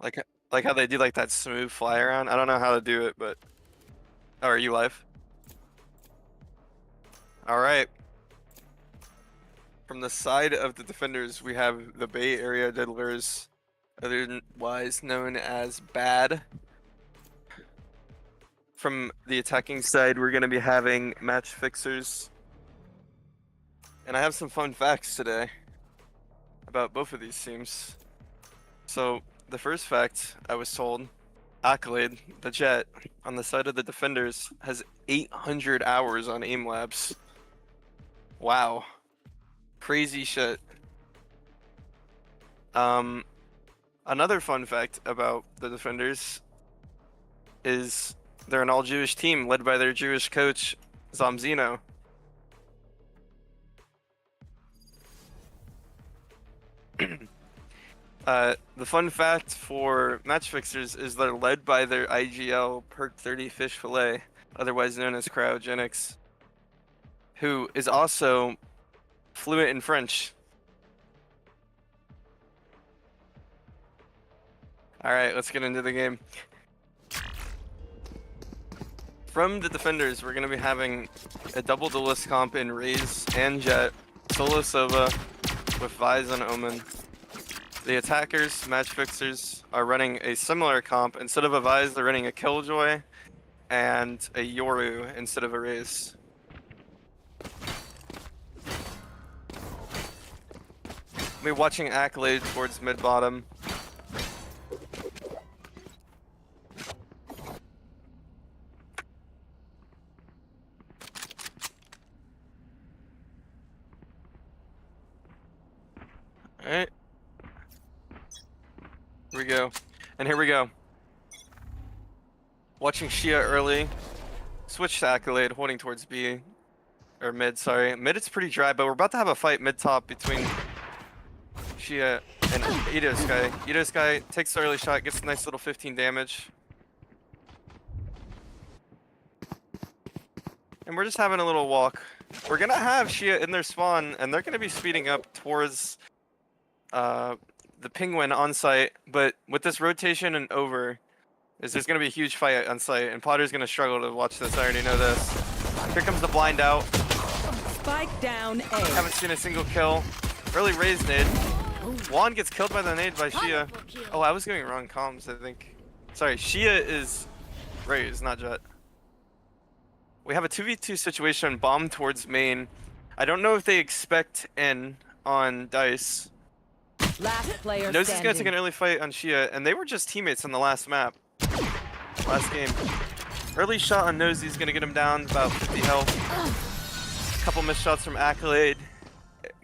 Like like how they do like that smooth fly around. I don't know how to do it, but oh, are you live? All right. From the side of the defenders, we have the Bay Area Diddlers, otherwise known as Bad. From the attacking side, we're going to be having Matchfixers. And I have some fun facts today about both of these teams. So, the first fact I was told, Accolade, the Jet, on the side of the defenders, has 800 hours on aim labs. Wow. Crazy shit. Another fun fact about the defenders is they're an all-Jewish team led by their Jewish coach, Zomzino. The fun fact for Matchfixers is they're led by their IGL Perk 30 Fish Fillet, otherwise known as Cryogenics, who is also fluent in French. Alright, let's get into the game. From the defenders, we're going to be having a double duelist comp in Raze and Jet, Solo Sova with Vise and Omen. The attackers, Matchfixers, are running a similar comp. Instead of a Vise, they're running a Killjoy and a Yoru instead of a Raze. We're watching Accolade towards mid-bottom. Alright. Here we go. And here we go. Watching Shia early. Switch to Accolade, holding towards B. Or mid, sorry. Mid it's pretty dry, but we're about to have a fight mid-top between Shia and Ito Sky. Ito Sky takes the early shot, gets a nice little 15 damage. And we're just having a little walk. We're gonna have Shia in their spawn, and they're gonna be speeding up towards the Penguin on site, but with this rotation and over, there's gonna be a huge fight on site, and Potter's gonna struggle to watch this. I already know this. Here comes the blind out. Spike down A. Haven't seen a single kill. Early Raze nade. Juan gets killed by the nade by Shia. Oh, I was getting wrong comms, I think. Sorry, Shia is Raze, not Jet. We have a 2v2 situation, bomb towards main. I don't know if they expect in on Dice. Last player Nosey's gonna take standing. an early fight on Shia, and they were just teammates on the last map. Last game. Early shot on Nosey's gonna get him down about 50 health. Couple missed shots from Accolade.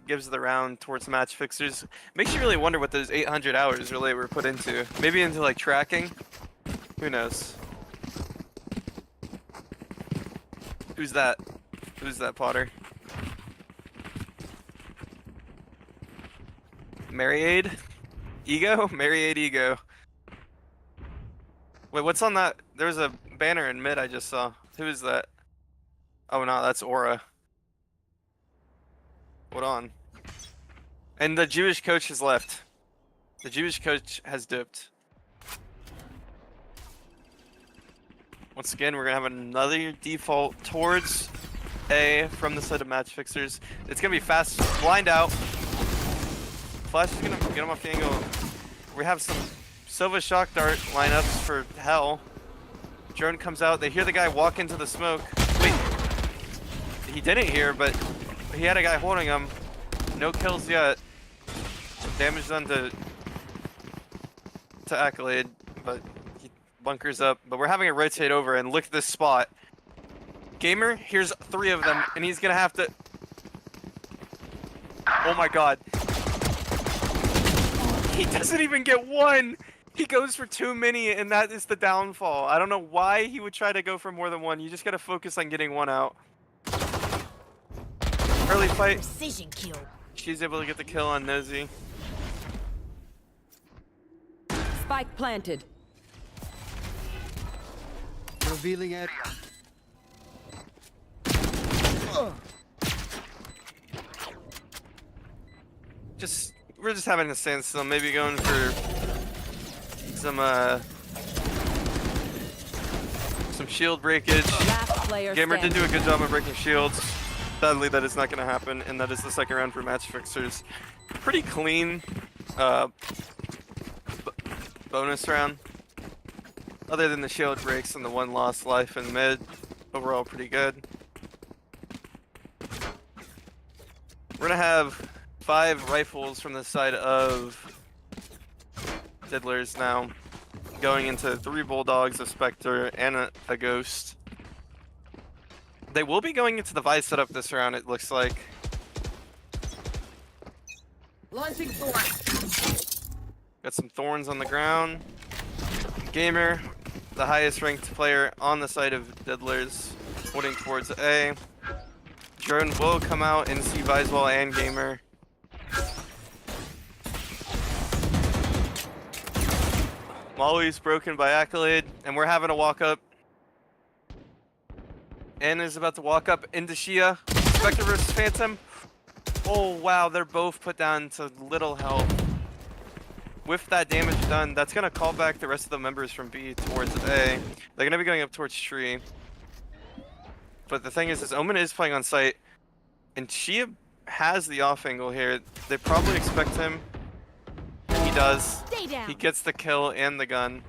Gives the round towards Matchfixers. Makes you really wonder what those 800 hours really were put into. Maybe into like tracking? Who knows? Who's that? Who's that, Potter? Mariade? Ego? Mariade Ego. Wait, what's on that? There's a banner in mid I just saw. Who is that? Oh no, that's Aura. Hold on. And the Jewish coach has left. The Jewish coach has dipped. Once again, we're gonna have another default towards A from the side of Matchfixers. It's gonna be fast. Blind out. Flash is gonna get him off the angle. We have some Sova Shock Dart lineups for hell. Drone comes out. They hear the guy walk into the smoke. Wait. He didn't hear, but he had a guy holding him. No kills yet. Damage done to Accolade, but he bunkers up. But we're having a rotate over, and look at this spot. Gamer, here's 3 of them, and he's gonna have to... Oh my god. He doesn't even get one! He goes for too many, and that is the downfall. I don't know why he would try to go for more than one. You just gotta focus on getting one out. Early fight. Precision kill. She's able to get the kill on Nosy. Spike planted. Revealing area. We're just having a standstill. Maybe going for some shield breakage. Last player Gamer did standing. do a good job of breaking shields. Sadly, that is not going to happen, and that is the second round for Matchfixers. Pretty clean bonus round. Other than the shield breaks and the one lost life in mid, overall pretty good. We're going to have 5 rifles from the side of Diddlers now, going into 3 Bulldogs, a Spectre, and a Ghost. They will be going into the Vice setup this round, it looks like. Launching thorn. Got some thorns on the ground. Gamer, the highest ranked player on the side of Diddlers, holding towards A. Drone will come out and see Viswall and Gamer. Molly's broken by Accolade, and we're having a walk up. Anna is about to walk up into Shia. Spectre versus Phantom. Oh wow, they're both put down to little health. With that damage done, that's gonna call back the rest of the members from B towards A. They're gonna be going up towards Tree. But the thing is Omen is playing on site, and Shia has the off angle here. They probably expect him. He does. Stay down. He gets the kill and the gun.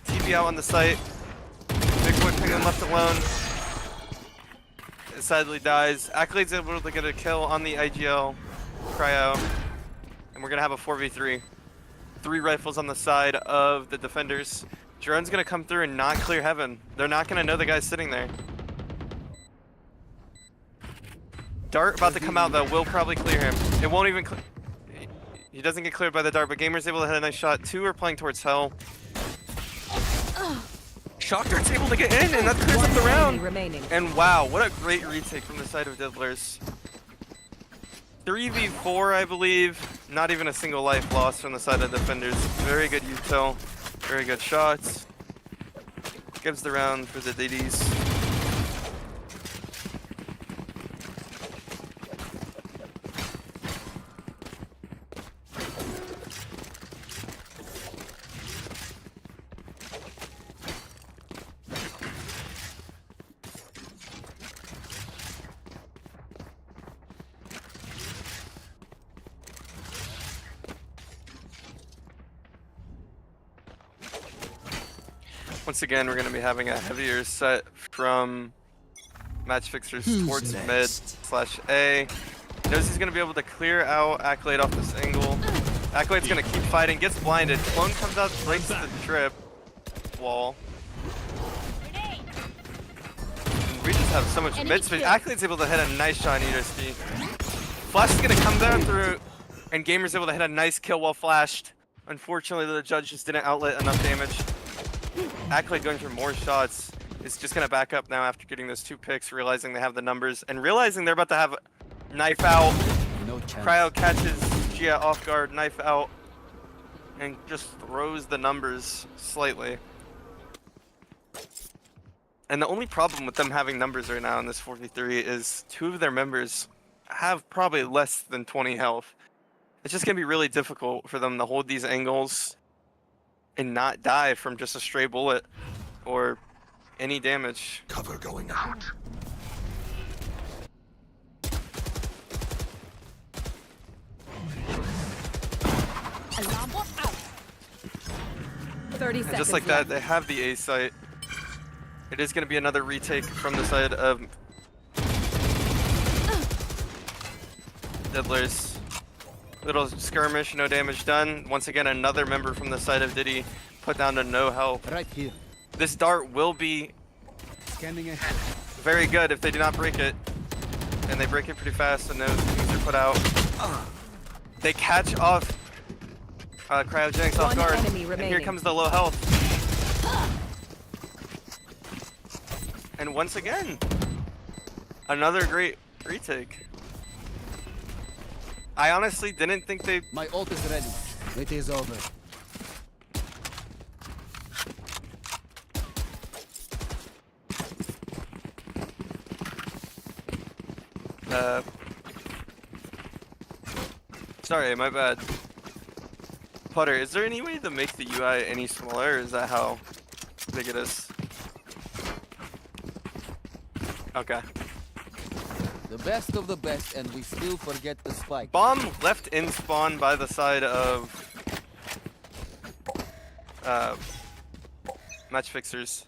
TV out on the site. Big Boy Penguin left alone. It sadly dies. Accolade's able to get a kill on the IGL cryo. And we're gonna have a 4v3. 3 rifles on the side of the defenders. Drone's gonna come through and not clear heaven. They're not gonna know the guy's sitting there. Dart about to come out though, will probably clear him. It won't even he doesn't get cleared by the dart, but Gamer's able to hit a nice shot. 2 are playing towards Hell. Shock Dart's able to get in, and that clears up the round. Remaining. And wow, what a great retake from the side of Diddlers. 3v4, I believe. Not even a single life lost from the side of defenders. Very good util. Very good shots. Gives the round for the Diddies. Once again, we're going to be having a heavier set from Matchfixers towards mid/A. He knows he's going to be able to clear out Accolade off this angle. Accolade's going to keep fighting, gets blinded. Clone comes out, breaks the trip wall. And we just have so much mid space. Accolade's able to hit a nice shot in ESP. Flash is going to come down through, and Gamer's able to hit a nice kill while flashed. Unfortunately, the judge just didn't outlet enough damage. Accolade going for more shots is just going to back up now after getting those 2 picks, realizing they have the numbers, and realizing they're about to have knife out. No chance. Cryo catches Gia off guard, knife out, and just throws the numbers slightly. And the only problem with them having numbers right now in this 4v3 is 2 of their members have probably less than 20 health. It's just going to be really difficult for them to hold these angles and not die from just a stray bullet or any damage. Cover going out. Alarm bot out. 30 And seconds just like that, they have the A site. It is going to be another retake from the side of Diddlers. Little skirmish, no damage done. Once again, another member from the side of Diddy put down to no health. Right here. This dart will be Scanning ahead. very good if they do not break it. And they break it pretty fast, and those things are put out. They catch off Cryogenics off One guard. enemy And here remaining. comes the low health. And once again, another great retake. I honestly didn't think they... My ult is ready. It is over. Sorry, my bad. Putter, is there any way to make the UI any smaller, or is that how big it is? Okay. The best of the best, and we still forget the spike. Bomb left in spawn by the side of Matchfixers.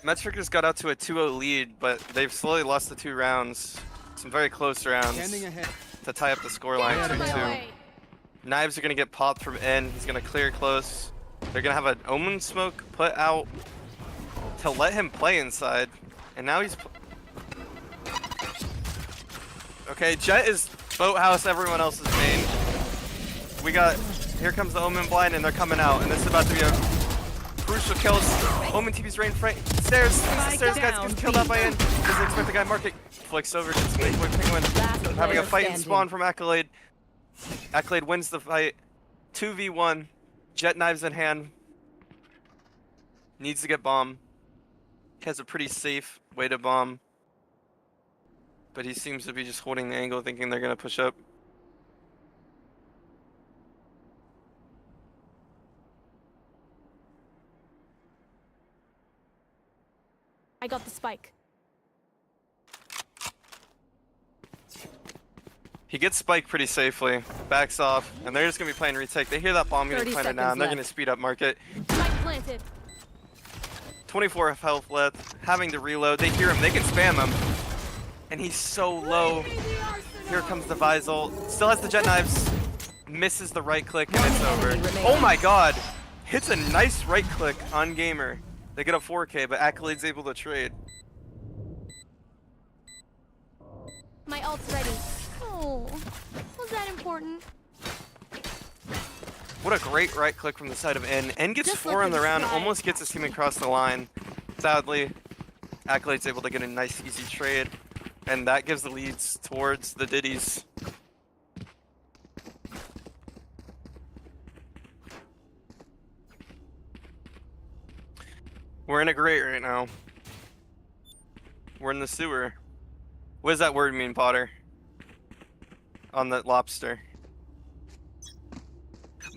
Matchfixers got out to a 2-0 lead, but they've slowly lost the 2 rounds. Some very close rounds Standing ahead. to tie up the scoreline Get out of my 2-2. way. Knives are gonna get popped from N. He's gonna clear close. They're gonna have an Omen smoke put out to let him play inside. And now he's... Okay, Jet is Boathouse, everyone else is main. We got... Here comes the Omen blind, and they're coming out. And this is about to be a crucial kill. Omen TV's rain front. Stairs! Stairs guys down, gets killed out by N. Doesn't expect the guy market. Flicks over, gets the boy Penguin. Having a fight in standing. spawn from Accolade. Accolade wins the fight. 2v1. Jet knives in hand. Needs to get bomb. Has a pretty safe way to bomb. But he seems to be just holding the angle, thinking they're gonna push up. I got the spike. He gets spiked pretty safely, backs off, and they're just gonna be playing retake. They hear that bomb getting 30 planted now, seconds and they're gonna left. speed up market. Spike planted. 24 health left, having to reload. They hear him, they can spam him. And he's so low. Here comes the Visol. Still has the jet knives. Misses the right click, and it's over. enemy remaining. Oh my god! Hits a nice right click on Gamer. They get a 4K, but Accolade's able to trade. My ult's ready. Oh, was that important? What a great right click from the side of N. N gets Just 4 on the looking round, shy. almost gets his team across the line. Sadly, Accolade's able to get a nice, easy trade, and that gives the leads towards the Diddies. We're in a grate right now. We're in the sewer. What does that word mean, Potter? On the lobster.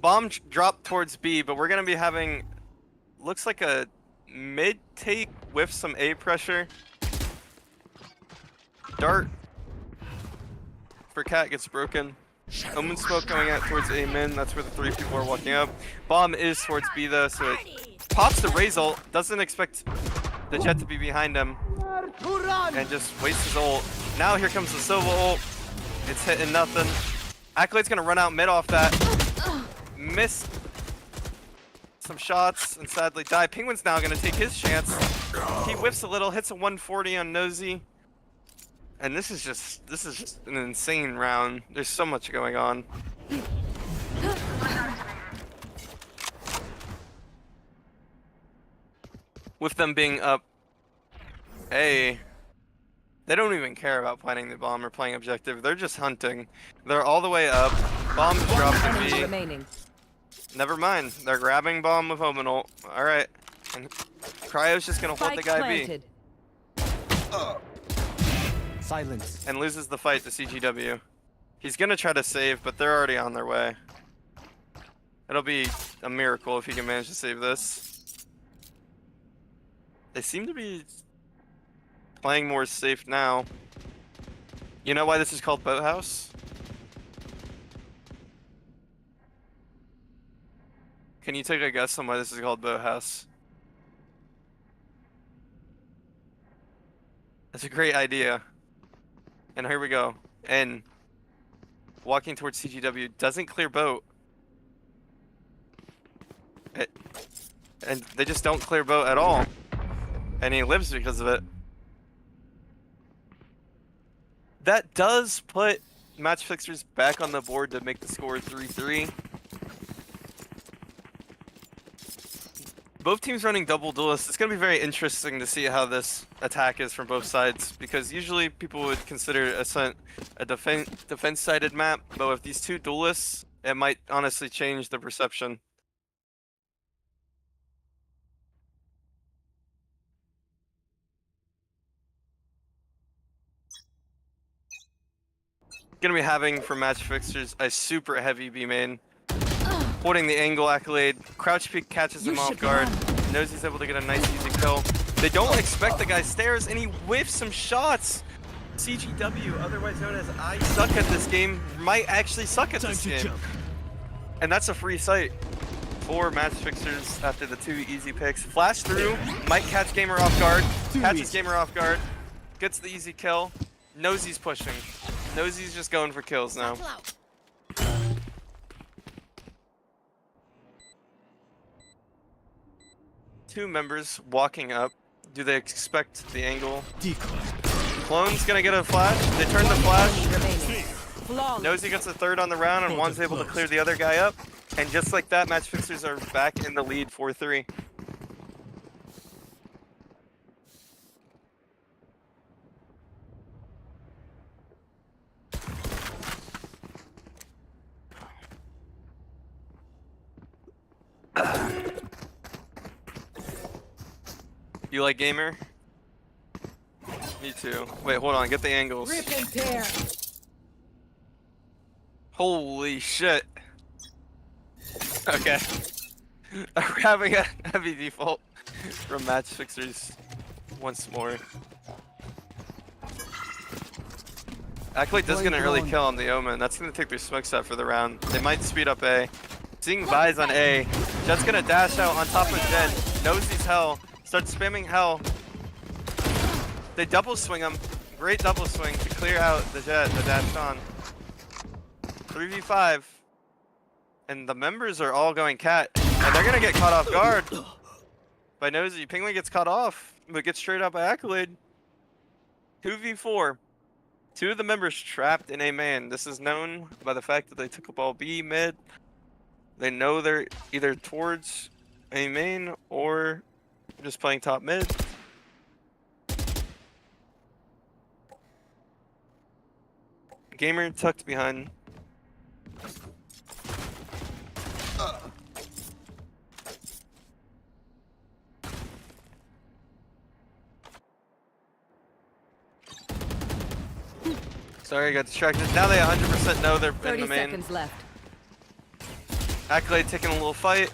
Bomb dropped towards B, but we're gonna be having, looks like a mid take with some A pressure. Dart for Cat gets broken. Omen smoke going out towards A min. That's where the 3 people are walking up. Bomb is towards B though, so it pops the Raze ult. Doesn't expect the Jet to be behind him, and just wastes his ult. Now here comes the Sova ult. It's hitting nothing. Accolade's gonna run out mid off that. Missed some shots and sadly die. Penguin's now gonna take his chance. He whiffs a little, hits a 140 on Nosy. And this is just an insane round. There's so much going on. With them being up A, they don't even care about planting the bomb or playing objective. They're just hunting. They're all the way up. Bomb's dropped to Enemy B. remaining. Never mind. They're grabbing bomb with Omen ult. Alright. And Cryo's just gonna hold the Spike guy planted. B. Silence. And loses the fight to CGW. He's gonna try to save, but they're already on their way. It'll be a miracle if he can manage to save this. They seem to be playing more safe now. You know why this is called Boathouse? Can you take a guess on why this is called Boathouse? That's a great idea. And here we go. And walking towards CGW doesn't clear boat. And they just don't clear boat at all. And he lives because of it. That does put Matchfixers back on the board to make the score 3-3. Both teams running double duelists. It's going to be very interesting to see how this attack is from both sides, because usually people would consider a defense-sided map, but with these two duelists, it might honestly change the perception. Gonna be having for Matchfixers a super heavy B main. holding the angle. Accolade. Crouch peek catches him off guard. Knows he's able to get a nice easy kill. They don't expect the guy stairs, and he whiffs some shots. CGW, otherwise known as I suck at this game, might actually suck at this game. And that's a free site for Matchfixers after the 2 easy picks. Flash through, might catch Gamer off guard, catches Gamer off guard, gets the easy kill, knows he's pushing. Knows he's just going for kills now. 2 members walking up. Do they expect the angle? Clone's gonna get a flash. They turn the flash. Knows he gets a 3rd on the round, and one's able to clear the other guy up. And just like that, Matchfixers are back in the lead 4-3. You like Gamer? Me too. Wait, hold on. Get the angles. Rip and tear. Holy shit. Okay. We're having a heavy default from Matchfixers once more. Accolade does get an early kill on the Omen. That's going to take their smoke set for the round. They might speed up A. Seeing buys on A. Jet's going to dash out on top of Jen. Knows he's hell. Starts spamming hell. They double swing him. Great double swing to clear out the Jet, the dash on. 3v5. And the members are all going cat. And they're going to get caught off guard by Nosy. Penguin gets caught off, but gets straight out by Accolade. 2v4. 2 of the members trapped in A main. This is known by the fact that they took a ball B mid. They know they're either towards A main or just playing top mid. Gamer tucked behind. Sorry, I got distracted. Now they 100% know they're in 30 the main. seconds left. Accolade taking a little fight.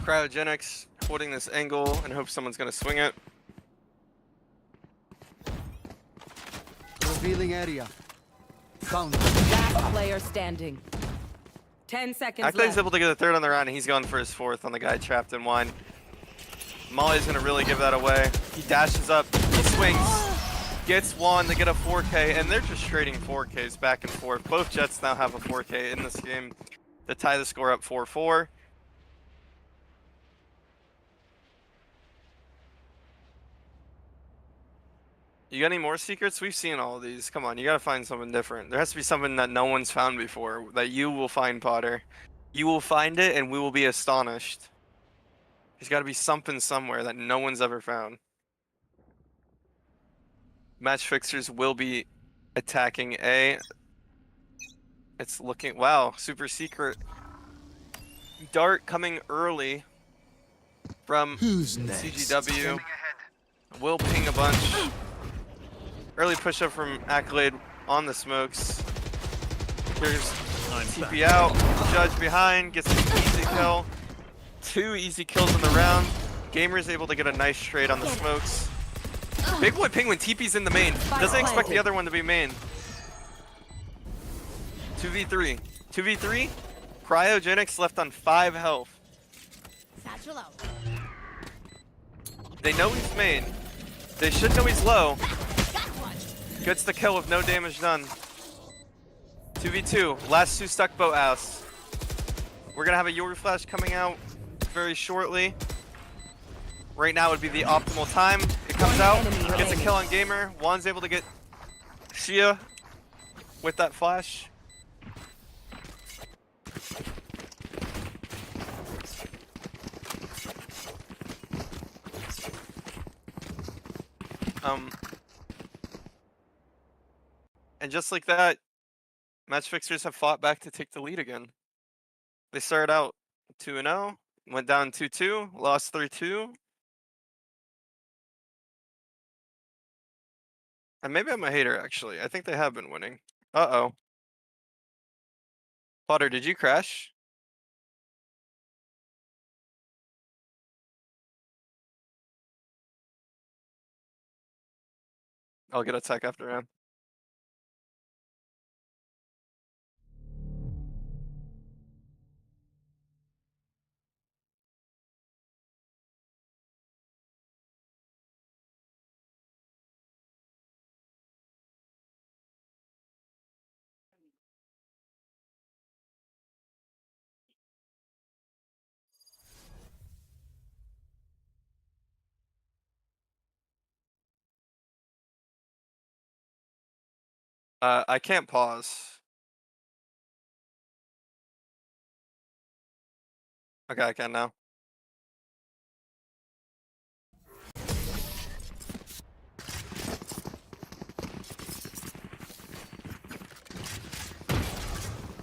Cryogenics holding this angle and hope someone's gonna swing it. Revealing area. Found. Last player standing. 10 seconds Accolade's left. able to get a 3rd on the round, and he's going for his 4th on the guy trapped in wine. Molly's gonna really give that away. He dashes up, he swings, gets 1 to get a 4K, and they're just trading 4Ks back and forth. Both Jets now have a 4K in this game to tie the score up 4-4. You got any more secrets? We've seen all of these. Come on, you gotta find something different. There has to be something that no one's found before, that you will find, Potter. You will find it, and we will be astonished. There's gotta be something somewhere that no one's ever found. Matchfixers will be attacking A. It's looking... Wow, super secret. Dart coming early from CGW. Will ping a bunch. Early push up from Accolade on the smokes. Here's TP out. Judge behind, gets an easy kill. 2 easy kills in the round. Gamer's able to get a nice trade on the smokes. Big Boy Penguin TP's in the main. Doesn't expect the other one to be main. 2v3. 2v3. Cryogenics left on 5 health. They know he's main. They should know he's low. Gets the kill with no damage done. 2v2. Last 2 stuck boathouse. We're gonna have a Yuri Flash coming out very shortly. Right now would be the optimal time. It comes out, gets a kill on Gamer. Juan's able to get Shia with that flash. And just like that, Matchfixers have fought back to take the lead again. They started out 2-0, went down 2-2, lost 3-2. And maybe I'm a hater, actually. I think they have been winning. Uh-oh. Potter, did you crash? I'll get a tech after him. I can't pause. Okay, I can now.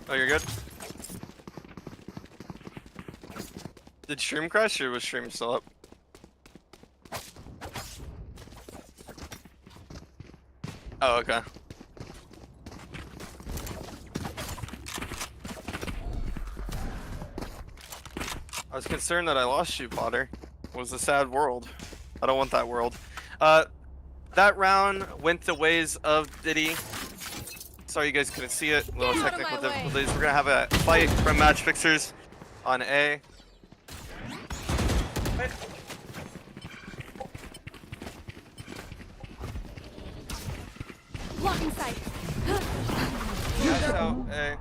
Oh, you're good? Did stream crash or was stream still up? Oh, okay. I was concerned that I lost you, Potter. It was a sad world. I don't want that world. That round went the ways of Diddy. Sorry you guys couldn't see it. A little Get out of technical my way. difficulties. We're gonna have a fight from Matchfixers on A. Blocking sight. Cash out A.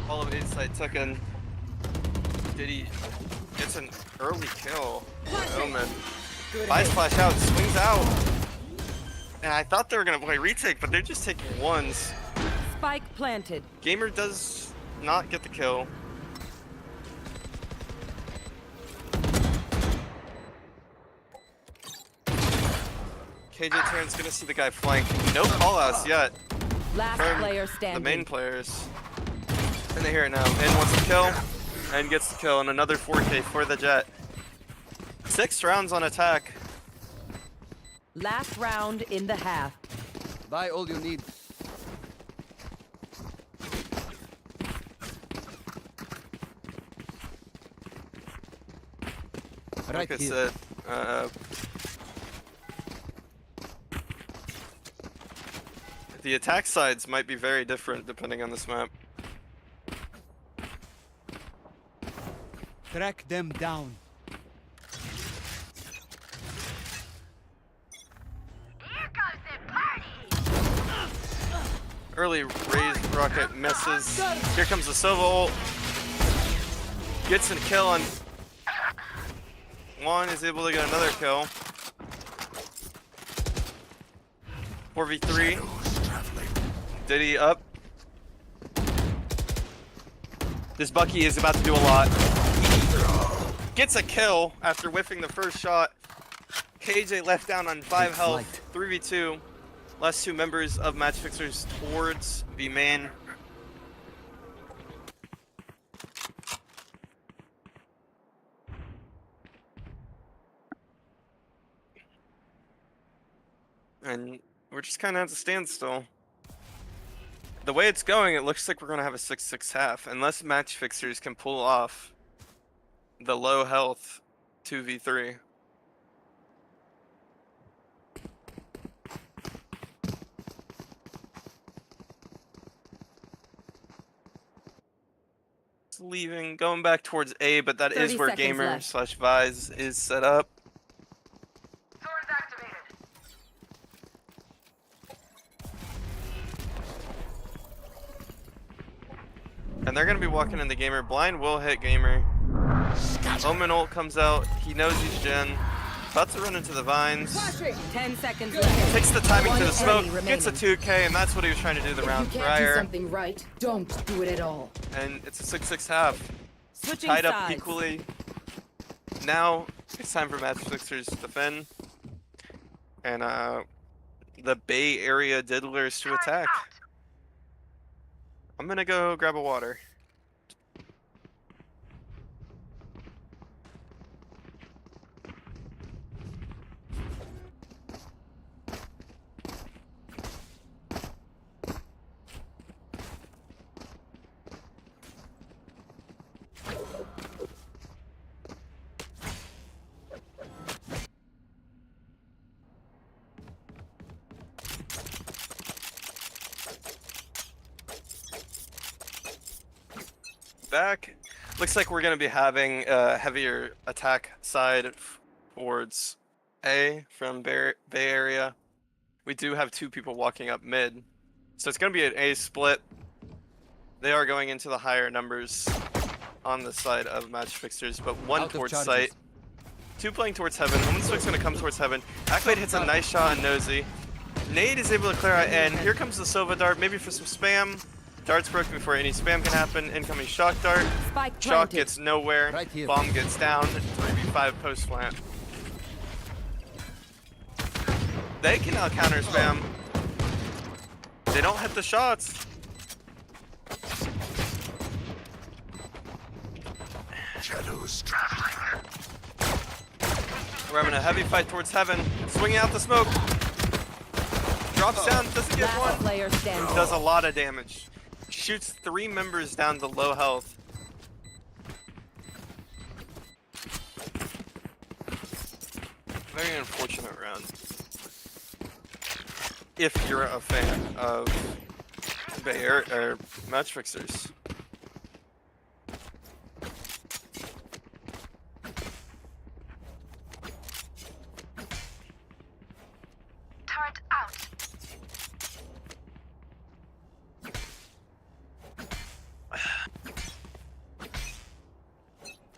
All of A's side took in. Diddy gets an early kill. Omen. Buys flash out, swings out. And I thought they were gonna play retake, but they're just taking ones. Spike planted. Gamer does not get the kill. KJ Terran's gonna see the guy flank. No callouts yet Last from player the standing. main players. And they hear it now. And wants to kill. And gets the kill. And another 4K for the Jet. 6 rounds on attack. Last round in the half. Buy all you need. Right Like I here. said, the attack sides might be very different depending on this map. Track them down. Early raised rocket misses. Here comes the Sova ult. Gets a kill on one, is able to get another kill. 4v3. Diddy up. This Bucky is about to do a lot. Gets a kill after whiffing the first shot. KJ left down on 5 health. 3v2. Last 2 members of Matchfixers towards the main. And we're just kind of at a standstill. The way it's going, it looks like we're going to have a 6-6 half. Unless Matchfixers can pull off the low health 2v3. Leaving, going back towards A, but that is 30 where seconds Gamer left. slash Vise is set up. And they're gonna be walking in the Gamer. Blind will hit Gamer. Omen ult comes out. He knows he's Gen. About to run into the vines. 10 seconds left. Takes the timing to the smoke. Enemy Gets a 2K, and that's what he was trying to do the round If you can't do prior. something right, don't do it at all. And it's a 6-6 half. Switching Tied up sides. equally. Now it's time for Matchfixers to defend. And the Bay Area Diddlers to attack. I'm gonna go grab a water. back. Looks like we're gonna be having a heavier attack side towards A from Bay Area. We do have 2 people walking up mid, so it's gonna be an A split. They are going into the higher numbers on the side of Matchfixers, but 1 towards site. 2 playing towards heaven. Woman's gonna come towards heaven. Accolade hits a nice shot on Nosy. Nade is able to clear out, and here comes the Sova dart, maybe for some spam. Dart's broken before any spam can happen. Incoming shock dart. Spike Shock planted. gets nowhere. Right here. Bomb gets down. 3v5 post plant. They can now counter spam. They don't hit the shots. Shadows traveling. We're having a heavy fight towards heaven. Swinging out the smoke. Drops down, doesn't get Last one. player standing. Does a lot of damage. Shoots 3 members down to low health. Very unfortunate round. If you're a fan of Bay Area or Matchfixers. Turret out.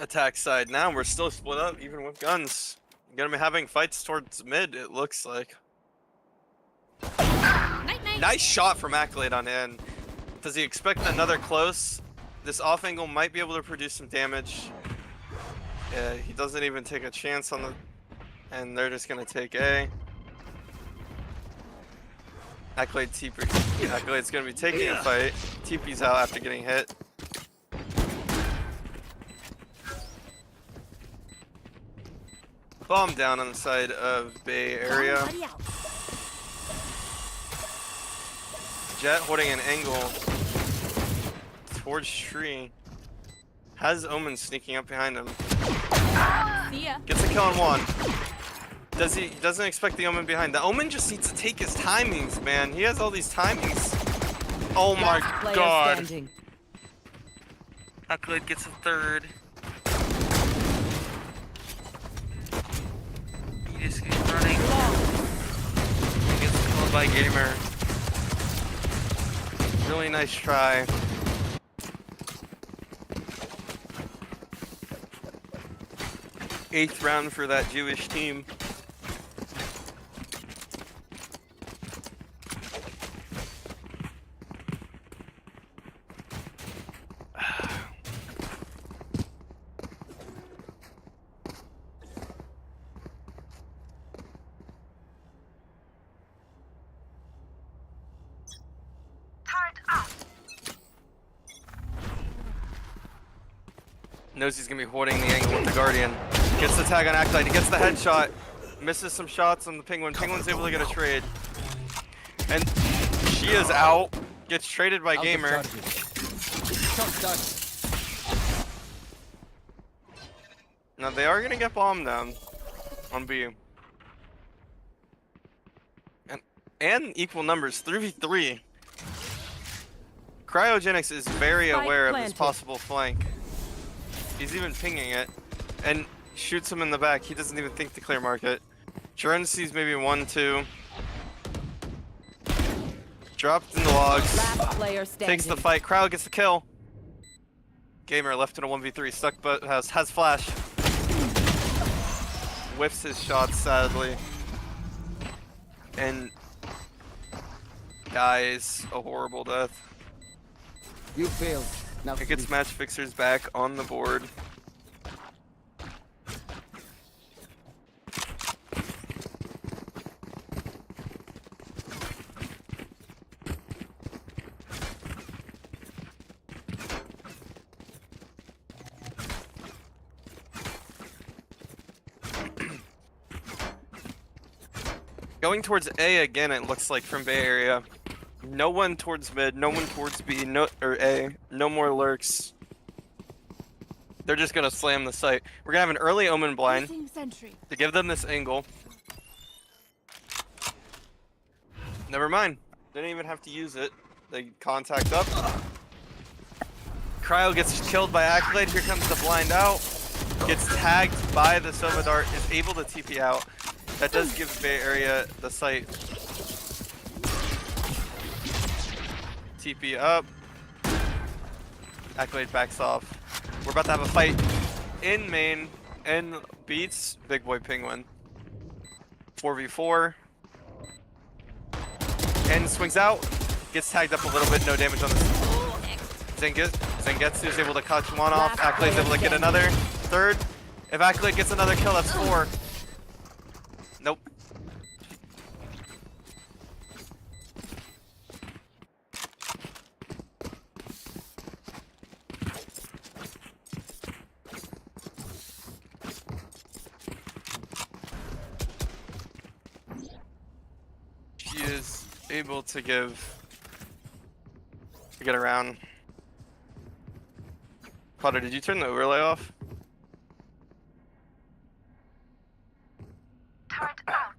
Attack side now, we're still split up even with guns. Gonna be having fights towards mid, it looks like. Night night. Nice shot from Accolade on end. Does he expect another close? This off angle might be able to produce some damage. Yeah, he doesn't even take a chance on the, and they're just gonna take A. Accolade TP. Accolade's gonna be taking a fight. TP's out after getting hit. Bomb down on the side of Bay Area. Buddy out. Jet holding an angle towards tree. Has Omen sneaking up behind him. See ya. Gets a kill on 1. He doesn't expect the Omen behind. The Omen just needs to take his timings, man. He has all these timings. Oh my Last player god. standing. Accolade gets a 3rd. He just keeps running. He gets killed by Gamer. Really nice try. Eighth round for that Jewish team. Turret out. Knows he's gonna be holding the angle with the Guardian. Gets the tag on Accolade. He gets the headshot. Misses some shots on the Penguin. Penguin's able to get a trade. And she is out. Gets traded by Out of Gamer. charges. Shot dart. Now they are gonna get bombed down on B. And equal numbers, 3v3. Cryogenics is very Spike aware of his planted. possible flank. He's even pinging it and shoots him in the back. He doesn't even think to clear market. Jern sees maybe 1-2. Dropped in the logs. Last player standing. Takes the fight. Cryo gets the kill. Gamer left in a 1v3. Stuck but has flash. Whiffs his shots sadly. And dies a horrible death. You failed. Now It gets sleep. Matchfixers back on the board. Going towards A again, it looks like from Bay Area. No one towards mid, no one towards B, no or A. No more lurks. They're just gonna slam the site. We're gonna have an early Omen blind Placing sentry. to give them this angle. Never mind. Didn't even have to use it. They contact up. Cryo gets killed by Accolade. Here comes the blind out. Gets tagged by the Sova Dart. Is able to TP out. That does give Bay Area the site. TP up. Accolade backs off. We're about to have a fight in main and beats Big Boy Penguin. 4v4. And swings out. Gets tagged up a little bit. No damage on the Zangetsu is able to catch one off. Accolade's able to get another. Third. If Accolade gets another kill, that's 4. Nope. She is able to get around. Potter, did you turn the overlay off? Turret out.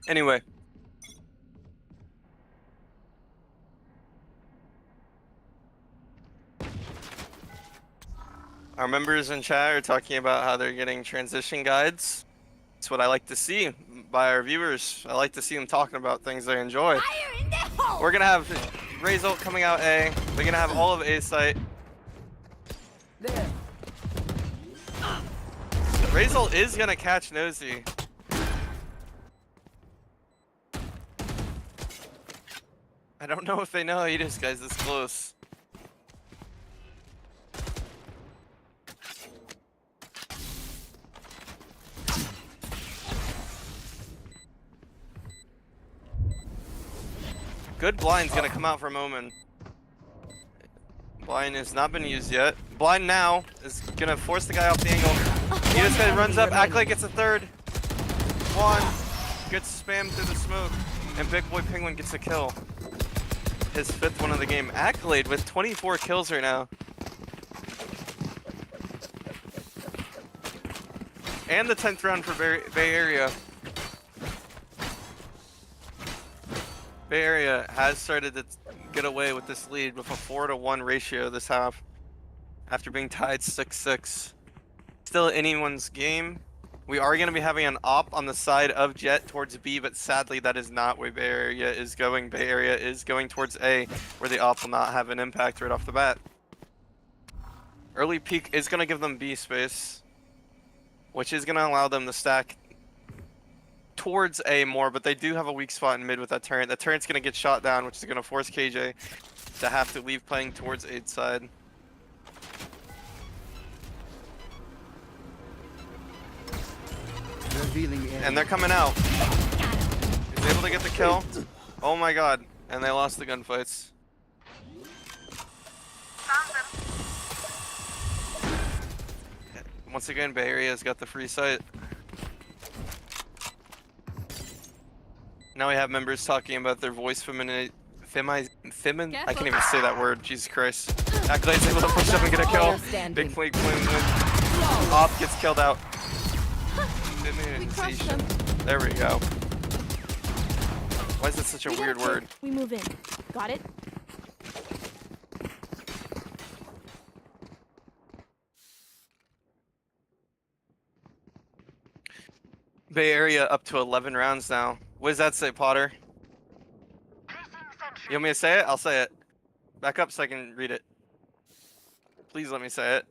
Anyway. Our members in chat are talking about how they're getting transition guides. It's what I like to see by our viewers. I like to see them talking about things they enjoy. We're gonna have Razult coming out A. We're gonna have all of A site. There. Razult is gonna catch Nosy. I don't know if they know he this guy's this close. Good blind's gonna come out for a moment. Blind has not been used yet. Blind now is gonna force the guy off the angle. He just runs up, Accolade gets a third. 1 gets spammed through the smoke, and Big Boy Penguin gets a kill. His 5th one of the game. Accolade with 24 kills right now. And the 10th round for Bay Area. Bay Area has started to get away with this lead with a 4-to-1 ratio this half after being tied 6-6. Still anyone's game. We are going to be having an op on the side of Jet towards B, but sadly that is not where Bay Area is going. Bay Area is going towards A, where the op will not have an impact right off the bat. Early peek is going to give them B space, which is going to allow them to stack towards A more, but they do have a weak spot in mid with that turret. That turret's going to get shot down, which is going to force KJ to have to leave playing towards A's side. And they're coming out. He's able to get the kill. Oh my god. And they lost the gunfights. Found them. Once again, Bay Area's got the free site. Now we have members talking about their voice I can't even say that word. Jesus Christ. Accolade's able to push up and get a kill. Big flank off gets killed out. Feminization. There we go. Why is that such a weird word? We move in. Got it? Bay Area up to 11 rounds now. What does that say, Potter? Placing sentry. You want me to say it? I'll say it. Back up so I can read it. Please let me say it.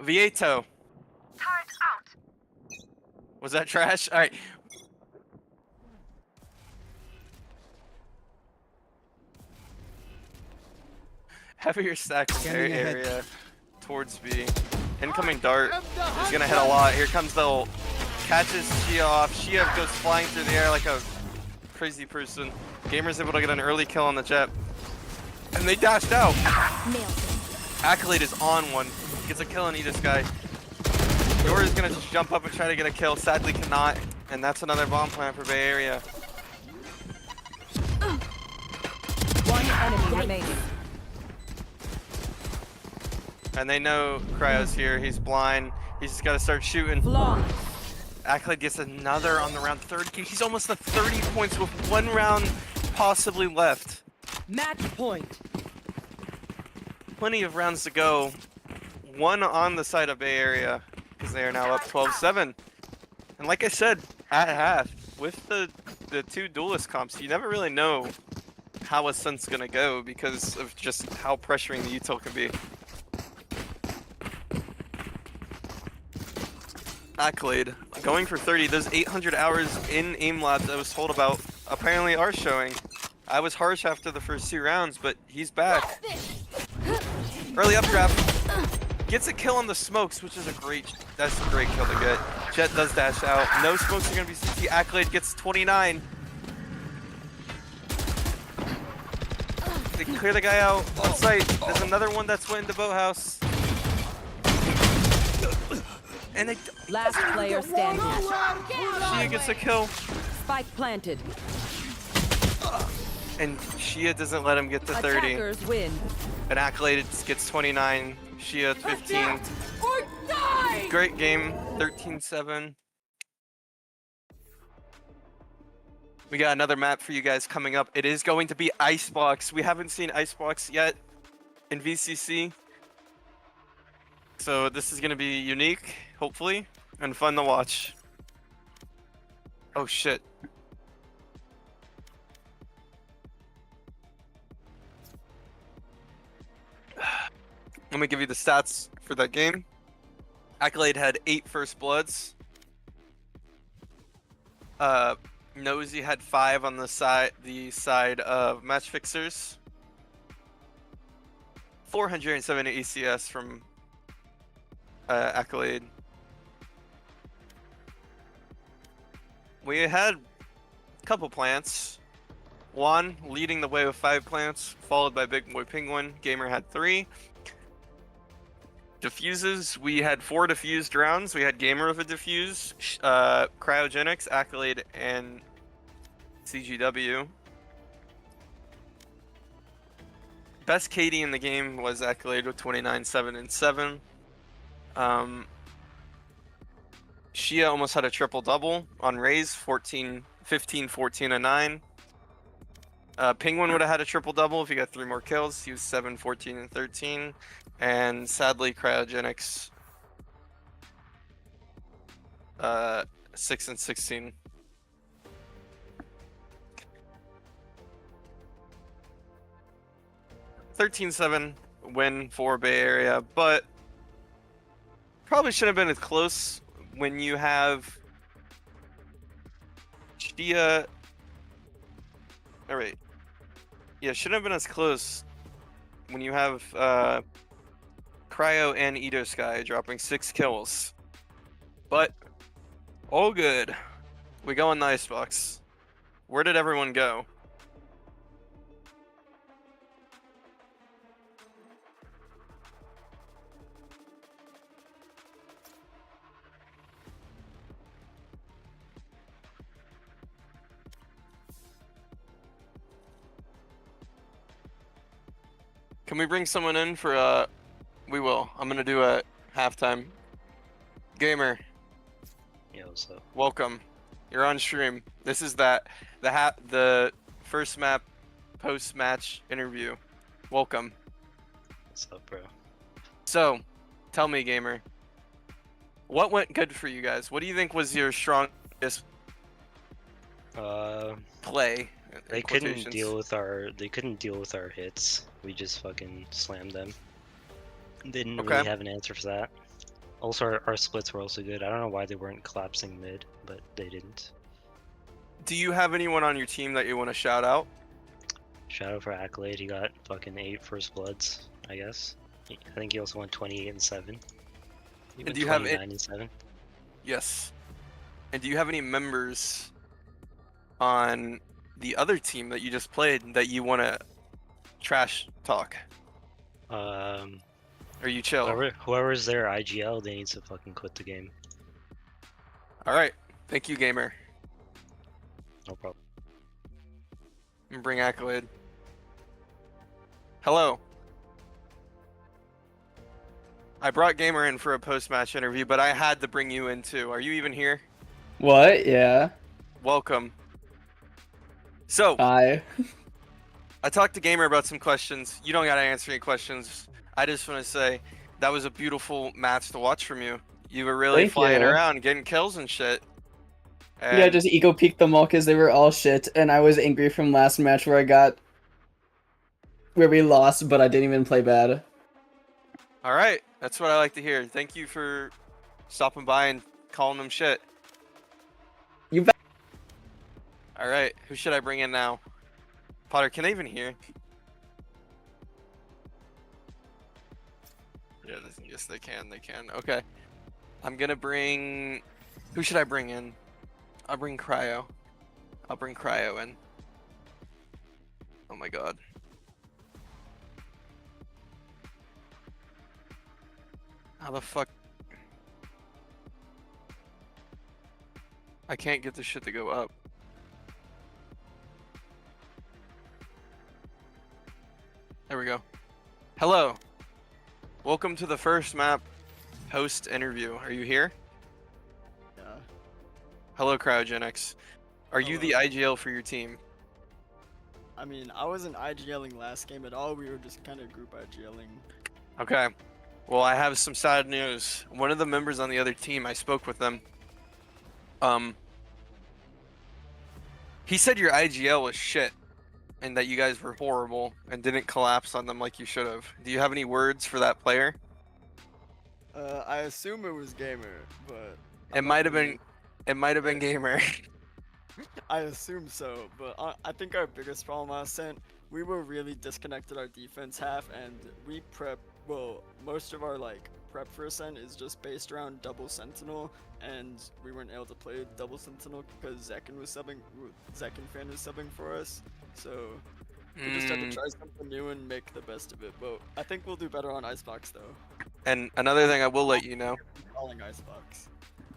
Vieto. Turret out. Was that trash? Alright. Heavier stack from Bay Area towards B. Incoming dart is gonna hit a lot. Here comes the ult. Catches Shia off. Shia goes flying through the air like a crazy person. Gamer's able to get an early kill on the jet. And they dashed out. Accolade is on one. Gets a kill on Edith's guy. Yora's gonna just jump up and try to get a kill. Sadly cannot. And that's another bomb plant for Bay Area. One enemy remaining. And they know Cryo's here. He's blind. He's just gotta start shooting. Flawless. Accolade gets another on the round 30. He's almost at 30 points with 1 round possibly left. Match point. Plenty of rounds to go. 1 on the side of Bay Area because they are now up 12-7. And like I said, at half, with the 2 duelist comps, you never really know how a stunt's gonna go because of just how pressuring the util can be. Accolade going for 30. Those 800 hours in aim labs I was told about apparently are showing. I was harsh after the first 2 rounds, but he's back. Early updraft. Gets a kill on the smokes, which is that's a great kill to get. Jet does dash out. No smokes are gonna be CT. Accolade gets 29. They clear the guy out on site. There's another one that's went into boathouse. And they Last player standing. Shia gets a kill. Spike planted. And Shia doesn't let him get to 30. Attackers win. And Accolade gets 29. Shia 15. Or die! Great game. 13-7. We got another map for you guys coming up. It is going to be Icebox. We haven't seen Icebox yet in VCC. So this is going to be unique, hopefully, and fun to watch. Oh shit. Let me give you the stats for that game. Accolade had 8 first bloods. Nosy had 5 on the side of Matchfixers. 470 ECS from Accolade. We had a couple plants. Juan leading the way with 5 plants, followed by Big Boy Penguin. Gamer had 3. Diffuses, we had 4 diffused rounds. We had Gamer with a diffuse, Cryogenics, Accolade, and CGW. Best KD in the game was Accolade with 29, 7, and 7. Shia almost had a triple-double on Raze, 15, 14, and 9. Penguin would have had a triple-double if he got 3 more kills. He was 7, 14, and 13. And sadly, Cryogenics 6 and 16. $13-7 win for Bay Area, but probably shouldn't have been as close when you have Shia. All right, yeah, shouldn't have been as close when you have Cryo and Edo Sky dropping 6 kills. But all good. We go in the Icebox. Where did everyone go? Can we bring someone in for we will. I'm gonna do a halftime. Gamer. Yeah, what's up? Welcome. You're on stream. This is the first map post-match interview. Welcome. What's up, bro? So, tell me, Gamer. What went good for you guys? What do you think was your strongest play? They couldn't deal with our hits. We just fucking slammed them. Didn't really have an answer for that. Also, our splits were also good. I don't know why they weren't collapsing mid, but they didn't. Do you have anyone on your team that you want to shout out? Shout out for Accolade. He got fucking 8 first bloods, I guess. I think he also won 28 and 7. And do you have 29 and 7? Yes. And do you have any members on the other team that you just played that you want to trash talk? Or you chill? Whoever's their IGL, they need to fucking quit the game. Alright. Thank you, Gamer. No problem. And bring Accolade. Hello. I brought Gamer in for a post-match interview, but I had to bring you in too. Are you even here? What? Yeah. Welcome. So, Hi. I talked to Gamer about some questions. You don't gotta answer any questions. I just want to say that was a beautiful match to watch from you. You were really Thank flying you. around, getting kills and shit. And Yeah, just ego peeked them all because they were all shit, and I was angry from last match where we lost, but I didn't even play bad. all right, that's what I like to hear. Thank you for stopping by and calling them shit. You bet. All right, who should I bring in now? Potter, can they even hear? Yeah, yes, they can. They can. Okay, I'm gonna bring. Who should I bring in? I'll bring Cryo. I'll bring Cryo in. Oh my god. How the fuck? I can't get this shit to go up. There we go. Hello. Welcome to the first map host interview. Are you here? Yeah. Hello, Cryogenics. Are you the Hello. IGL for your team? I mean, I wasn't IGLing last game at all. We were just kind of group IGLing. Okay. Well, I have some sad news. One of the members on the other team, I spoke with them. He said your IGL was shit, and that you guys were horrible and didn't collapse on them like you should have. Do you have any words for that player? I assume it was Gamer, but It might have been. It might have been Gamer. I assume so, but I think our biggest problem last time, we were really disconnected our defense half, and we prep. Well, most of our like prep for Ascent is just based around double Sentinel, and we weren't able to play double Sentinel because Zekin fan was subbing for us. So we just had to try something new and make the best of it. But I think we'll do better on Icebox though. And another thing I will let you know. Calling Icebox.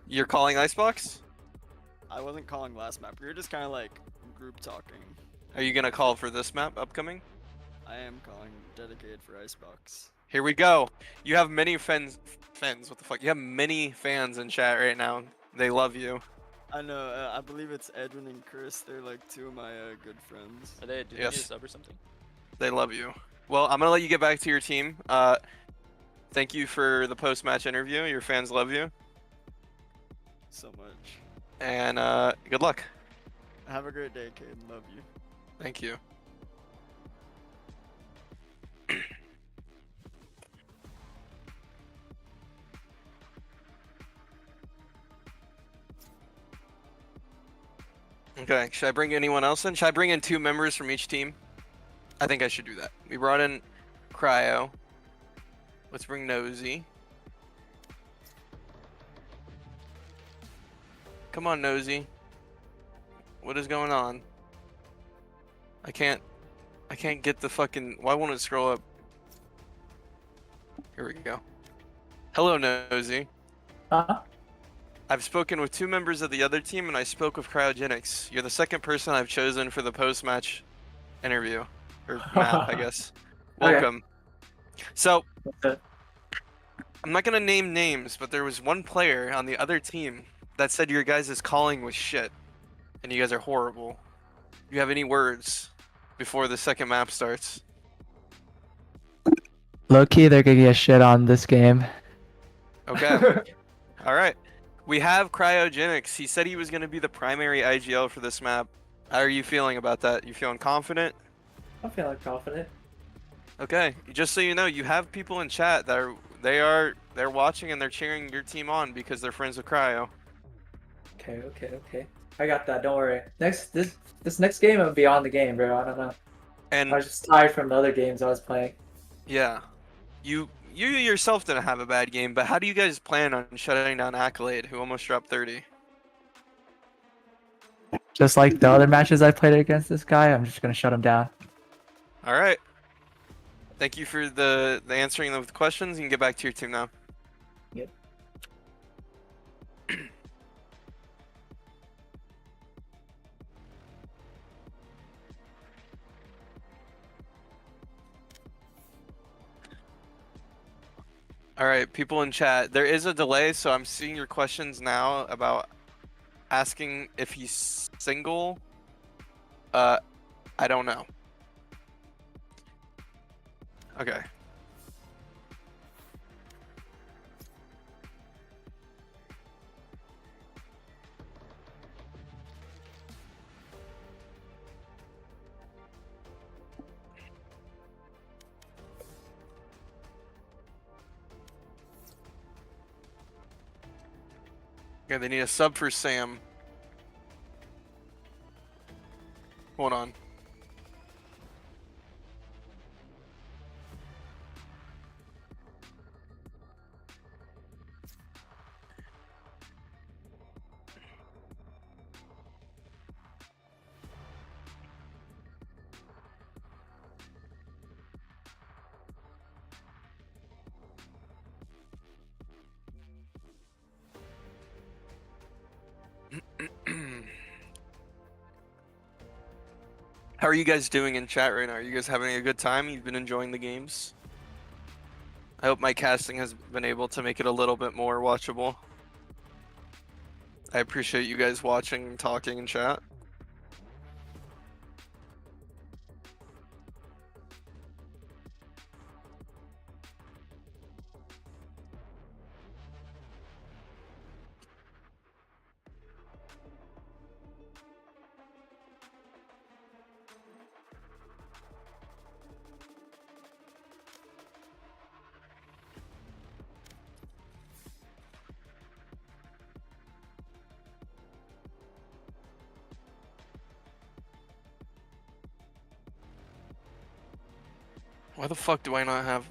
You're calling Icebox? I wasn't calling last map. We were just kind of like group talking. Are you gonna call for this map upcoming? I am calling dedicated for Icebox. Here we go. You have many fans. What the fuck? You have many fans in chat right now. They love you. I know. I believe it's Edwin and Chris. They're like two of my good friends. Are they? Do they Yes. need a sub or something? They love you. Well, I'm gonna let you get back to your team. Thank you for the post-match interview. Your fans love you. So much. And good luck. Have a great day, Caden. Love you. Thank you. Okay, should I bring anyone else in? Should I bring in 2 members from each team? I think I should do that. We brought in Cryo. Let's bring Nosy. Come on, Nosy. What is going on? I can't get the fucking... Why won't it scroll up? Here we go. Hello, Nosy. Huh? I've spoken with 2 members of the other team, and I spoke with Cryogenics. You're the second person I've chosen for the post-match interview. Or map, I guess. Okay. Welcome. So, Okay. I'm not gonna name names, but there was one player on the other team that said your guys' calling was shit. And you guys are horrible. Do you have any words before the second map starts? Low key, they're gonna get shit on this game. Okay. Alright. We have Cryogenics. He said he was going to be the primary IGL for this map. How are you feeling about that? You feeling confident? I'm feeling confident. Okay. Just so you know, you have people in chat that they're watching and they're cheering your team on because they're friends with Cryo. Okay. I got that. Don't worry. This next game, I'm beyond the game, bro. I don't know. And I was just tired from the other games I was playing. yeah, you yourself didn't have a bad game, but how do you guys plan on shutting down Accolade, who almost dropped 30? Just like the other matches I played against this guy, I'm just gonna shut him down. All right. Thank you for the answering of the questions. You can get back to your team now. Yep. All right, people in chat. There is a delay, so I'm seeing your questions now about asking if he's single. I don't know. Okay. Okay, they need a sub for Sam. Hold on. How are you guys doing in chat right now? Are you guys having a good time? You've been enjoying the games? I hope my casting has been able to make it a little bit more watchable. I appreciate you guys watching and talking in chat. Why the fuck do I not have...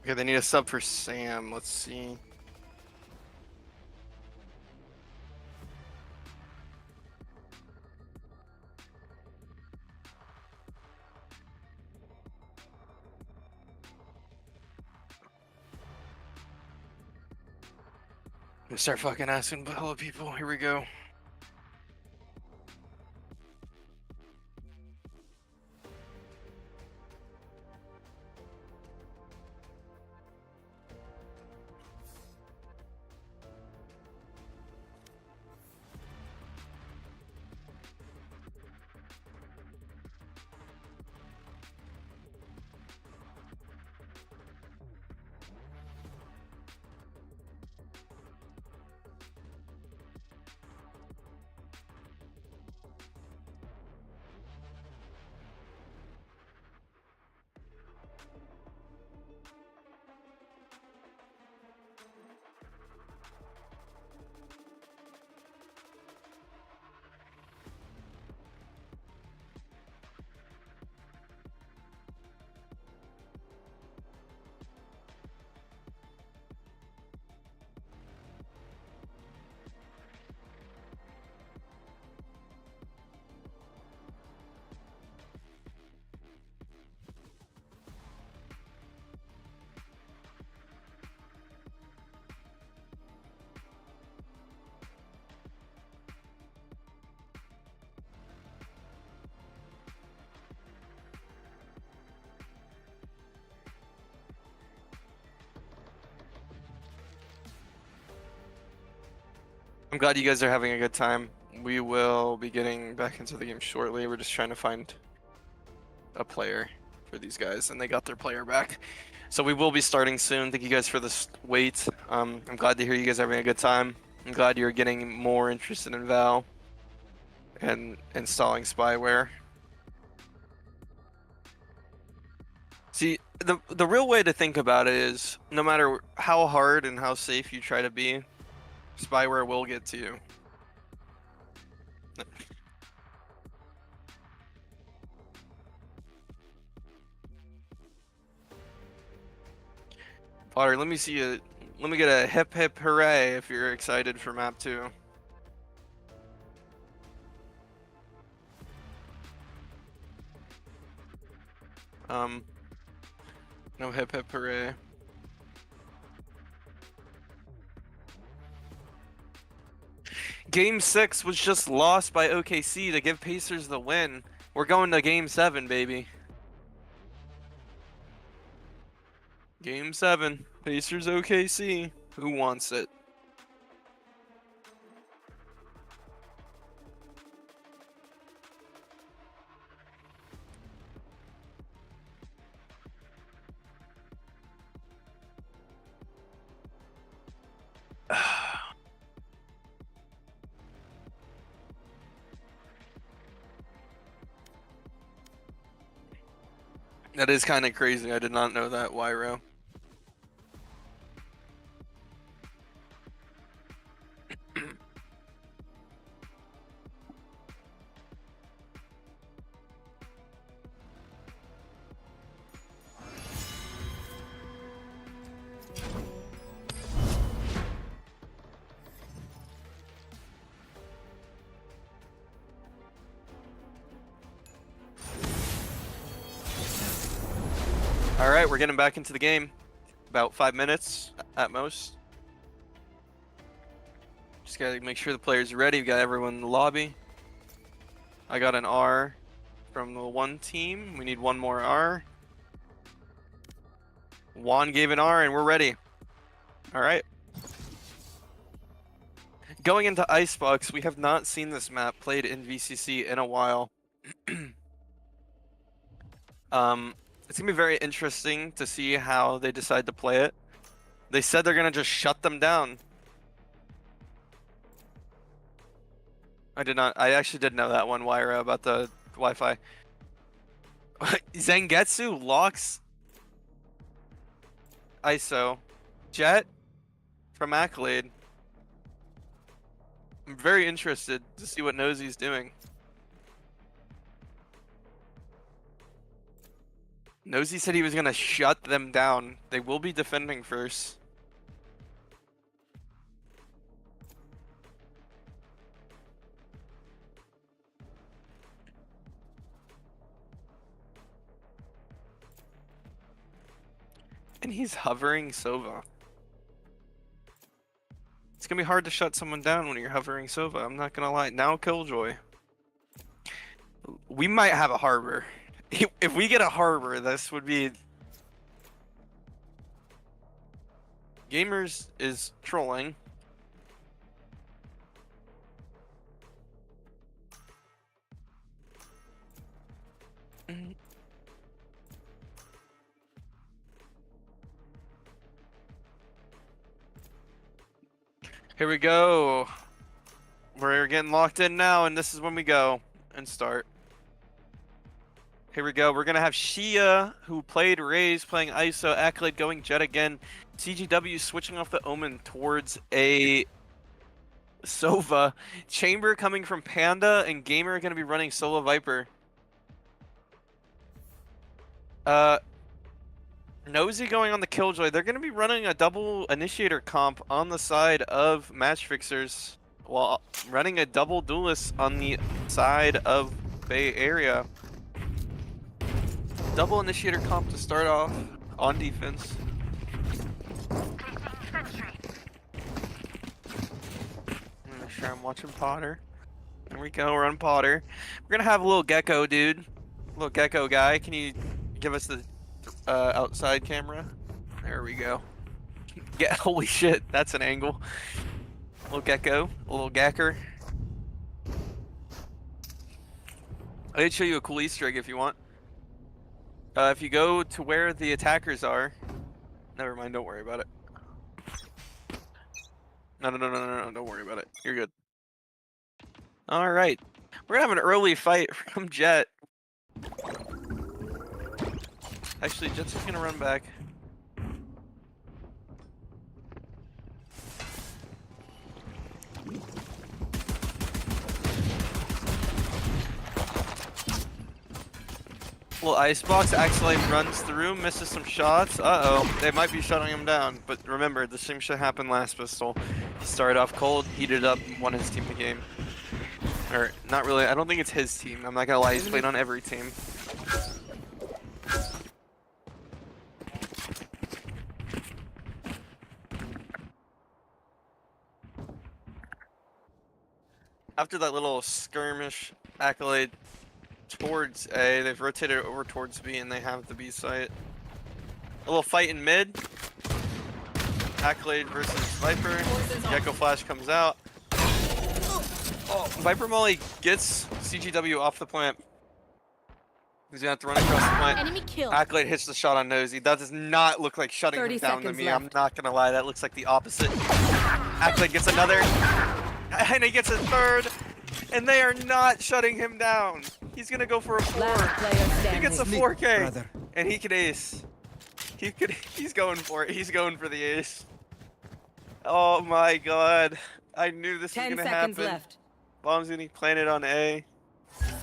Okay, they need a sub for Sam. Let's see. I'm gonna start fucking asking hello people. Here we go. I'm glad you guys are having a good time. We will be getting back into the game shortly. We're just trying to find a player for these guys, and they got their player back. So we will be starting soon. Thank you guys for this wait. I'm glad to hear you guys are having a good time. I'm glad you're getting more interested in Val and installing spyware. See, the real way to think about it is no matter how hard and how safe you try to be, spyware will get to you. Potter, let me see it. Let me get a hip hip hooray if you're excited for map 2. No hip hip hooray. Game 6 was just lost by OKC to give Pacers the win. We're going to Game 7, baby. Game 7. Pacers OKC. Who wants it? That is kind of crazy. I did not know that, Wyro. Alright, we're getting back into the game. About 5 minutes at most. Just gotta make sure the players are ready. We got everyone in the lobby. I got an R from the one team. We need one more R. Juan gave an R and we're ready. Alright. Going into Icebox, we have not seen this map played in VCC in a while. It's gonna be very interesting to see how they decide to play it. They said they're gonna just shut them down. I actually did know that one, Wyra, about the Wi-Fi. Zangetsu locks ISO. Jet from Accolade. I'm very interested to see what Nosey's doing. Nosy said he was gonna shut them down. They will be defending first. And he's hovering Sova. It's gonna be hard to shut someone down when you're hovering Sova, I'm not gonna lie. Now Killjoy. We might have a harbor. If we get a harbor, this would be... Gamers is trolling. Here we go. We're getting locked in now, and this is when we go and start. Here we go. We're going to have Shia, who played Raze, playing ISO, Accolade going Jet again. CGW switching off the Omen towards a Sova. Chamber coming from Panda, and Gamer are going to be running Solo Viper. Nosy going on the Killjoy. They're going to be running a double initiator comp on the side of Matchfixers, while running a double duelist on the side of Bay Area. Double initiator comp to start off on defense. Make sure I'm watching Potter. There we go, we're on Potter. We're gonna have a little gecko dude. Little gecko guy. Can you give us the outside camera? There we go. Yeah, holy shit, that's an angle. Little gecko, a little gacker. I did show you a cool Easter egg if you want. If you go to where the attackers are, never mind, don't worry about it. No, don't worry about it. You're good. Alright. We're gonna have an early fight from Jet. Actually, Jet's just gonna run back. Well, Icebox actually runs through, misses some shots. Uh-oh, they might be shutting him down. But remember, the same shit happened last pistol. He started off cold, heated up, won his team the game. Or, not really, I don't think it's his team. I'm not gonna lie, he's played on every team. After that little skirmish, Accolade towards A, they've rotated over towards B and they have the B site. A little fight in mid. Accolade versus Viper. Gecko Flash comes out. Oh, Viper Molly gets CGW off the plant. He's gonna have to run across the plant. Enemy kill. Accolade hits the shot on Nosy. That does not look like shutting him 30 down to seconds me. left. I'm not gonna lie, that looks like the opposite. Accolade gets another. And he gets a third. And they are not shutting him down. He's gonna go for a 4. Last player standing. He gets a 4K. brother. And he can ace. He's going for it. He's going for the ace. Oh my god. I knew this was 10 gonna seconds happen. left. Bomb's gonna be planted on A.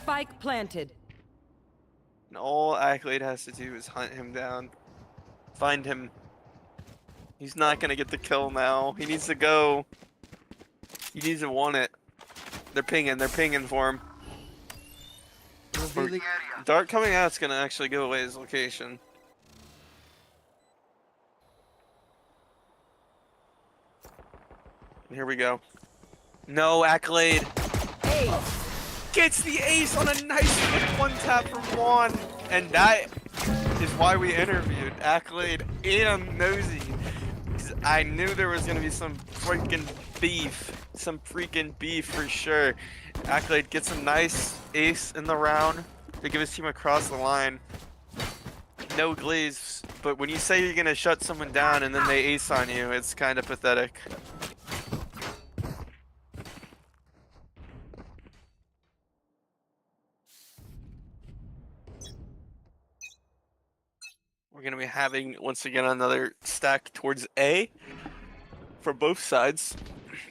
Spike planted. And all Accolade has to do is hunt him down. Find him. He's not gonna get the kill now. He needs to go. He needs to want it. They're pinging for him. Revealing Dart coming out's gonna actually give away his location. Here we go. No, Accolade. Ace. Gets the ace on a nice one tap from Juan. And that is why we interviewed Accolade and Nosy. 'Cause I knew there was gonna be some freaking beef. Some freaking beef for sure. Accolade gets a nice ace in the round to give his team across the line. No glaze, but when you say you're gonna shut someone down and then they ace on you, it's kind of pathetic. We're gonna be having, once again, another stack towards A for both sides.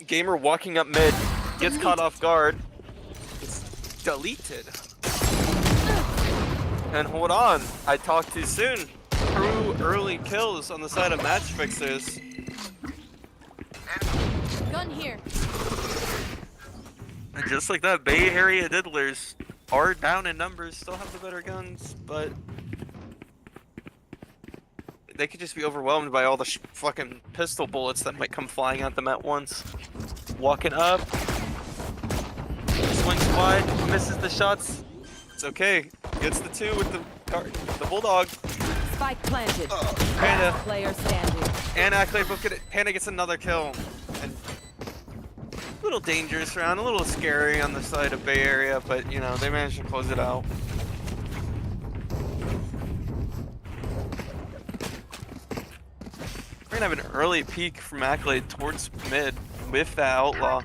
Gamer walking up mid, gets caught off guard. It's deleted. And hold on, I talked too soon. 2 early kills on the side of Matchfixers. Gun here. And just like that, Bay Area Diddlers are down in numbers, still have the better guns, but they could just be overwhelmed by all the fucking pistol bullets that might come flying at them at once. Walking up. Swings wide, misses the shots. It's okay. Gets the 2 with the Bulldog. Spike planted. Panda. Last player standing. And Accolade both get it. Panda gets another kill. And a little dangerous round, a little scary on the side of Bay Area, but you know, they managed to close it out. We're gonna have an early peek from Accolade towards mid with the Outlaw.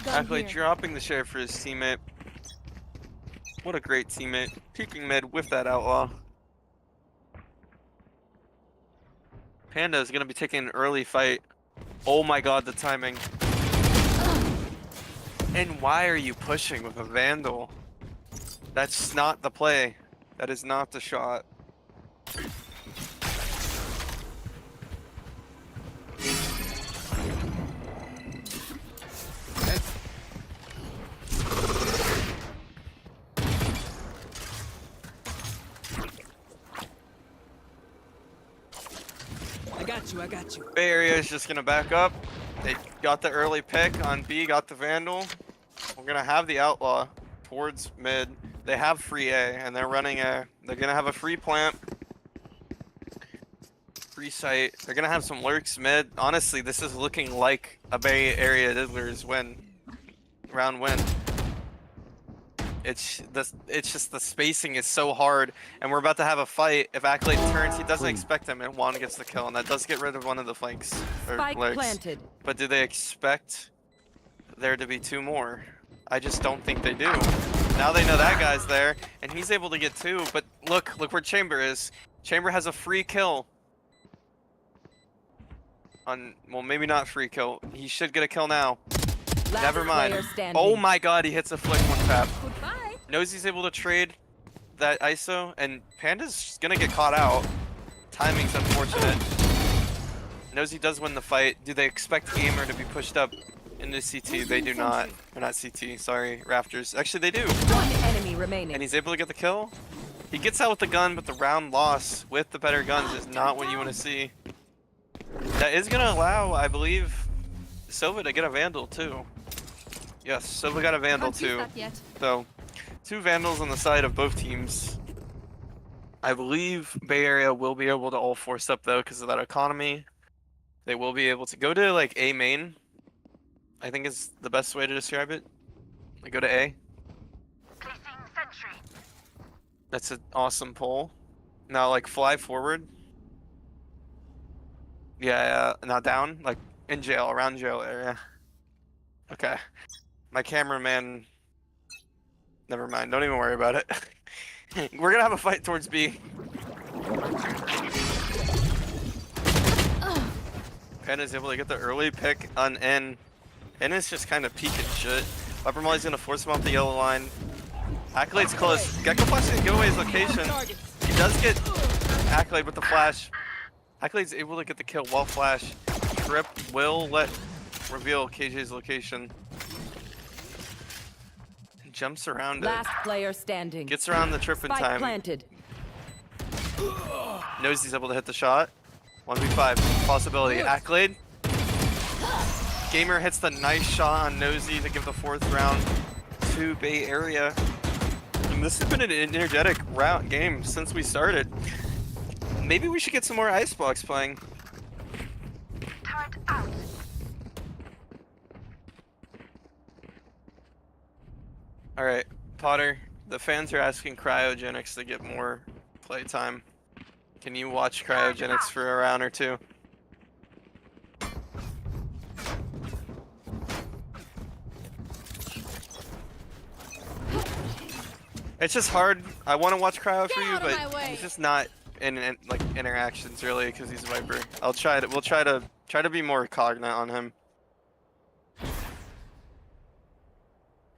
Accolade dropping the share for his teammate. What a great teammate. Peeking mid with that Outlaw. Panda is gonna be taking an early fight. Oh my god, the timing. And why are you pushing with a Vandal? That's not the play. That is not the shot. I got you. Bay Area is just gonna back up. They got the early pick on B, got the Vandal. We're gonna have the Outlaw towards mid. They have free A, and they're running A. They're gonna have a free plant. Free site. They're gonna have some lurks mid. Honestly, this is looking like a Bay Area Diddlers round win. It's just the spacing is so hard, and we're about to have a fight. If Accolade turns, he doesn't expect him, and Juan gets the kill, and that does get rid of one of the flanks or Spike legs. planted. But do they expect there to be 2 more? I just don't think they do. Now they know that guy's there, and he's able to get 2. But look where Chamber is. Chamber has a free kill. on, well, maybe not free kill. He should get a kill now. Last Never mind. player standing. Oh my god, he hits a flick one tap. Goodbye. Knows he's able to trade that ISO, and Panda's gonna get caught out. Timing's unfortunate. Knows he does win the fight. Do they expect Gamer to be pushed up into CT? They do not. Or not CT, sorry, Rafters. Actually, they do. One enemy remaining. And he's able to get the kill. He gets out with the gun, but the round loss with the better guns is not what you want to see. That is gonna allow, I believe, Silva to get a Vandal too. Yes, Silva got a Vandal Can't use too. that yet. So, 2 Vandals on the side of both teams. I believe Bay Area will be able to all force up though because of that economy. They will be able to go to like A main. I think is the best way to describe it. They go to A. Placing sentry. That's an awesome pull. Now like fly forward. Yeah, now down, like in jail, around jail area. Okay. My cameraman. Never mind, don't even worry about it. We're gonna have a fight towards B. Panda's able to get the early pick on N. N is just kind of peeking shit. Upper Molly's gonna force him off the yellow line. Accolade's close. Gecko Flash didn't give away his location. He does get Accolade with the flash. Accolade's able to get the kill while flash. Trip will reveal KJ's location. Jumps around Last it. player standing. Gets around the trip in Spike time. planted. Knows he's able to hit the shot. 1v5 possibility. Accolade. Gamer hits the nice shot on Nosy to give the 4th round to Bay Area. And this has been an energetic game since we started. Maybe we should get some more Icebox playing. Turret out. Alright, Potter, the fans are asking Cryogenics to get more playtime. Can you watch Cryogenics for a round or two? It's just hard. I want to watch Cryo for you, out of but my way. he's just not in like interactions really because he's Viper. We'll try to be more cognate on him.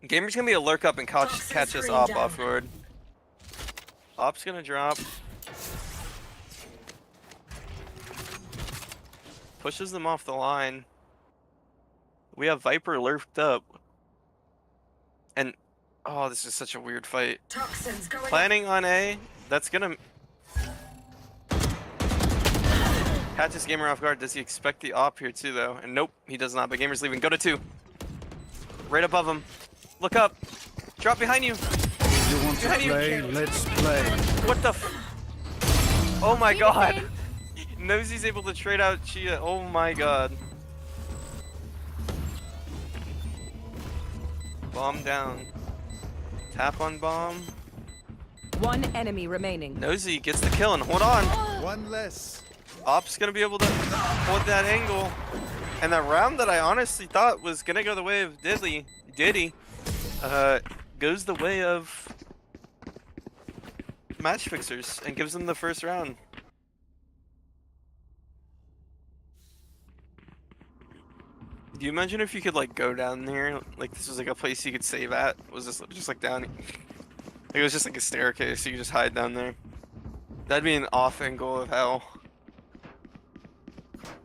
Gamer's gonna be a lurk up and catch us op off guard. Op's gonna drop. Pushes them off the line. We have Viper lurked up. And oh, this is such a weird fight. Toxins going Planning on A. That's gonna catches Gamer off guard. Does he expect the op here too though? And nope, he does not. But Gamer's leaving. Go to 2. Right above him. Look up. Drop behind you. You want to Behind you. play? Let's play. What the oh my god. Nosy's able to trade out Chia. Oh my god. Bomb down. Tap on bomb. One enemy remaining. Nosy gets the kill and hold on. One less. Op's gonna be able to hold that angle. And that round that I honestly thought was gonna go the way of Diddy, goes the way of Matchfixers and gives them the 1st round. Do you imagine if you could like go down there, like this was like a place you could save at? Was this just like down? Like it was just like a staircase, you could just hide down there. That'd be an off angle of hell.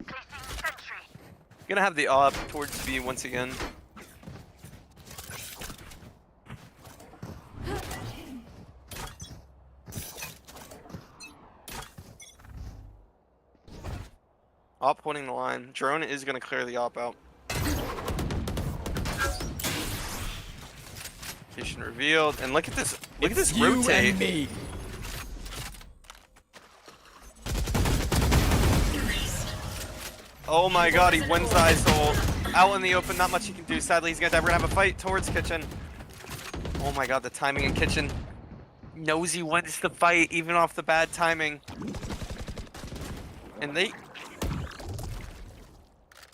Placing sentry. Gonna have the op towards B once again. Op holding the line. Drone is gonna clear the op out. Location revealed, and look at this! Look at this rotate. Oh my god, he wins the ISO. Out in the open, not much he can do. Sadly, he's gonna die. We're gonna have a fight towards Kitchen. Oh my god, the timing in Kitchen. Nosy wins the fight, even off the bad timing. And they...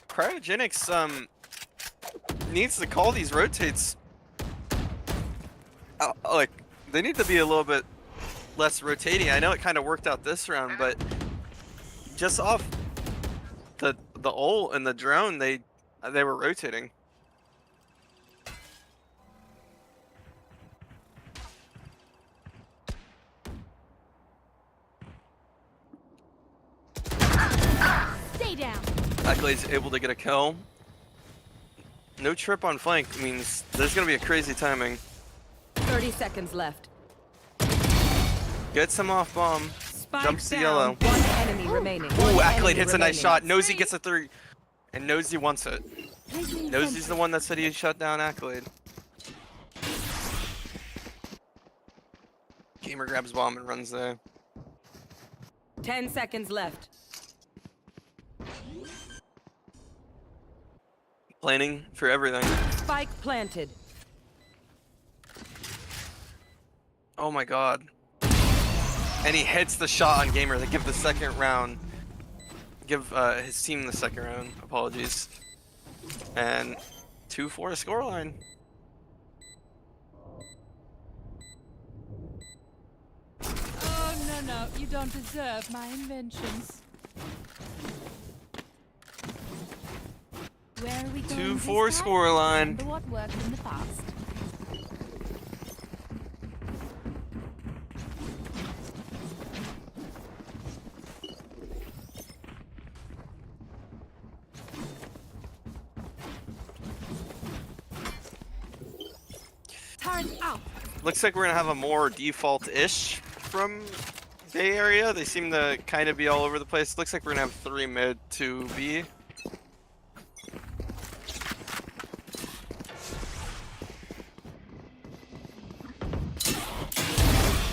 Cryogenics, needs to call these rotates. Like, they need to be a little bit less rotating. I know it kind of worked out this round, but just off the the ult and the drone, they were rotating. Stay down. Accolade's able to get a kill. No trip on flank means there's gonna be a crazy timing. 30 seconds left. Gets him off bomb. Spike Jumps to down. yellow. One enemy remaining. Ooh, One Accolade enemy hits a nice remaining. shot. Nosy gets a 3. And Nosy wants it. Placing Nosy's sentry. the one that said he shut down Accolade. Gamer grabs bomb and runs there. 10 seconds left. Planning for everything. Spike planted. Oh my god. And he hits the shot on Gamer. They give the second round. Give his team the second round. Apologies. And 2-4 scoreline. Oh, no, you don't deserve my inventions. Where are we going 2-4 this time? scoreline. Remember what worked in the past. Turret out. Looks like we're gonna have a more default-ish from Bay Area. They seem to kind of be all over the place. Looks like we're gonna have 3 mid, 2 B.